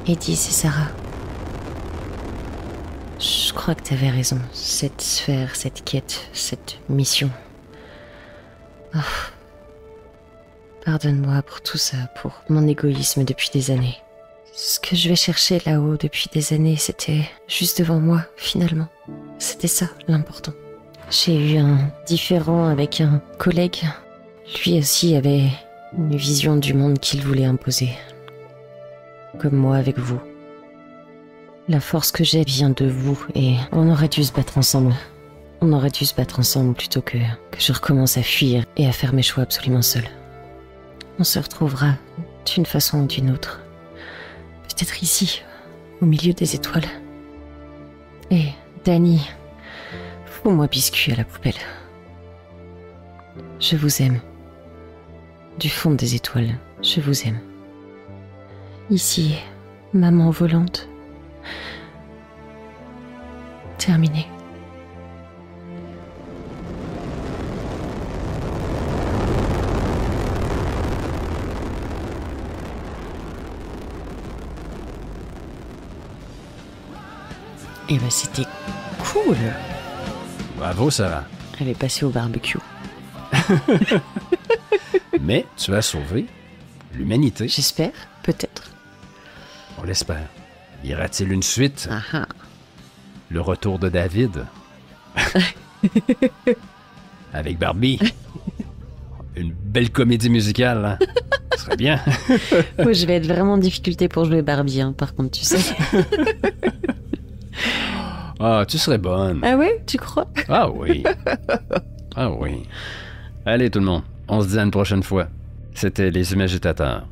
c'est Sarah. Je crois que t'avais raison. Cette sphère, cette quête, cette mission. Oh. Pardonne-moi pour tout ça, pour mon égoïsme depuis des années. Ce que je vais chercher là-haut depuis des années, c'était juste devant moi, finalement. C'était ça, l'important. J'ai eu un différend avec un collègue. Lui aussi avait une vision du monde qu'il voulait imposer. Comme moi avec vous. La force que j'ai vient de vous et on aurait dû se battre ensemble. On aurait dû se battre ensemble plutôt que je recommence à fuir et à faire mes choix absolument seul. On se retrouvera d'une façon ou d'une autre. Peut-être ici, au milieu des étoiles. Et Danny, fous-moi biscuit à la poubelle. Je vous aime. Du fond des étoiles, je vous aime. Ici, maman volante. Terminé. Et bah c'était cool. Bravo, Sarah. Elle est passée au barbecue. Mais tu as sauvé l'humanité. J'espère, peut-être. On l'espère. Y aura-t-il une suite? Ah. Le retour de David? Avec Barbie? Une belle comédie musicale, hein? Ce serait bien. Moi, je vais être vraiment en difficulté pour jouer Barbie, hein, par contre, tu sais. Ah, tu serais bonne. Ah ouais, tu crois? Ah oui. Ah oui. Allez tout le monde, on se dit à une prochaine fois. C'était Les Imagitateurs.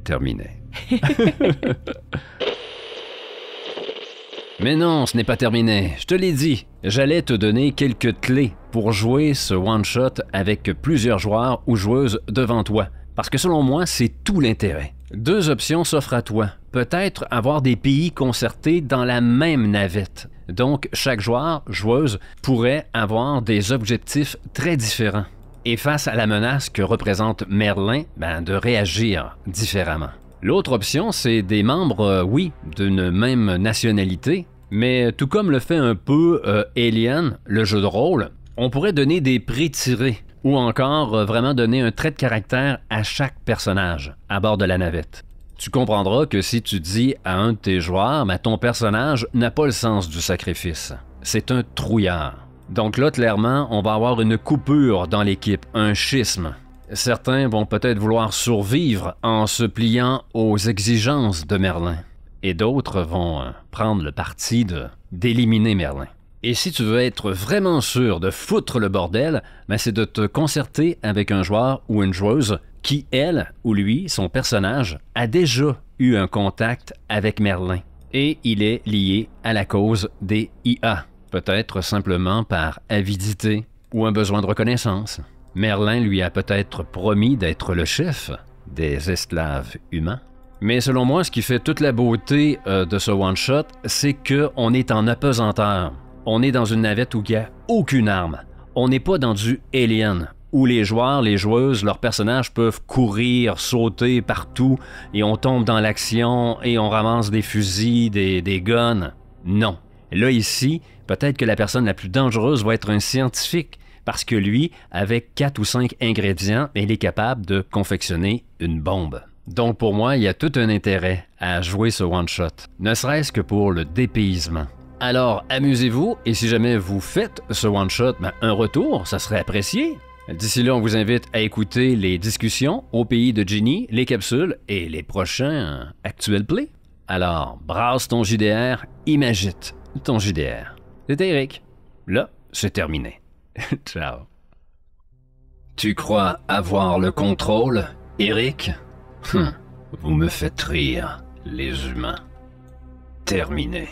Terminé. Mais non, ce n'est pas terminé. Je te l'ai dit, j'allais te donner quelques clés pour jouer ce one-shot avec plusieurs joueurs ou joueuses devant toi. Parce que selon moi, c'est tout l'intérêt. Deux options s'offrent à toi. Peut-être avoir des pays concertés dans la même navette. Donc, chaque joueur, joueuse, pourrait avoir des objectifs très différents. Et face à la menace que représente Merlin, de réagir différemment. L'autre option, c'est des membres, oui, d'une même nationalité, mais tout comme le fait un peu Alien, le jeu de rôle, on pourrait donner des prix tirés ou encore vraiment donner un trait de caractère à chaque personnage à bord de la navette. Tu comprendras que si tu dis à un de tes joueurs, ton personnage n'a pas le sens du sacrifice. C'est un trouillard. Donc là, clairement, on va avoir une coupure dans l'équipe, un schisme. Certains vont peut-être vouloir survivre en se pliant aux exigences de Merlin. Et d'autres vont prendre le parti d'éliminer Merlin. Et si tu veux être vraiment sûr de foutre le bordel, c'est de te concerter avec un joueur ou une joueuse qui, elle ou lui, son personnage, a déjà eu un contact avec Merlin. Et il est lié à la cause des IA. Peut-être simplement par avidité ou un besoin de reconnaissance. Merlin lui a peut-être promis d'être le chef des esclaves humains. Mais selon moi, ce qui fait toute la beauté de ce one-shot, c'est qu'on est en apesanteur. On est dans une navette où il n'y a aucune arme. On n'est pas dans du Alien, où les joueurs, les joueuses, leurs personnages peuvent courir, sauter partout, et on tombe dans l'action, et on ramasse des fusils, des guns. Non. Là, ici, peut-être que la personne la plus dangereuse va être un scientifique, parce que lui, avec 4 ou 5 ingrédients, il est capable de confectionner une bombe. Donc pour moi, il y a tout un intérêt à jouer ce one-shot, ne serait-ce que pour le dépaysement. Alors, amusez-vous, et si jamais vous faites ce one-shot, un retour, ça serait apprécié. D'ici là, on vous invite à écouter les discussions au pays de Ginny, les capsules et les prochains actuels plays. Alors, brasse ton JDR, imagite ton JDR. C'était Eric. Là, c'est terminé. Ciao. Tu crois avoir le contrôle, Eric? Vous me faites rire, les humains. Terminé.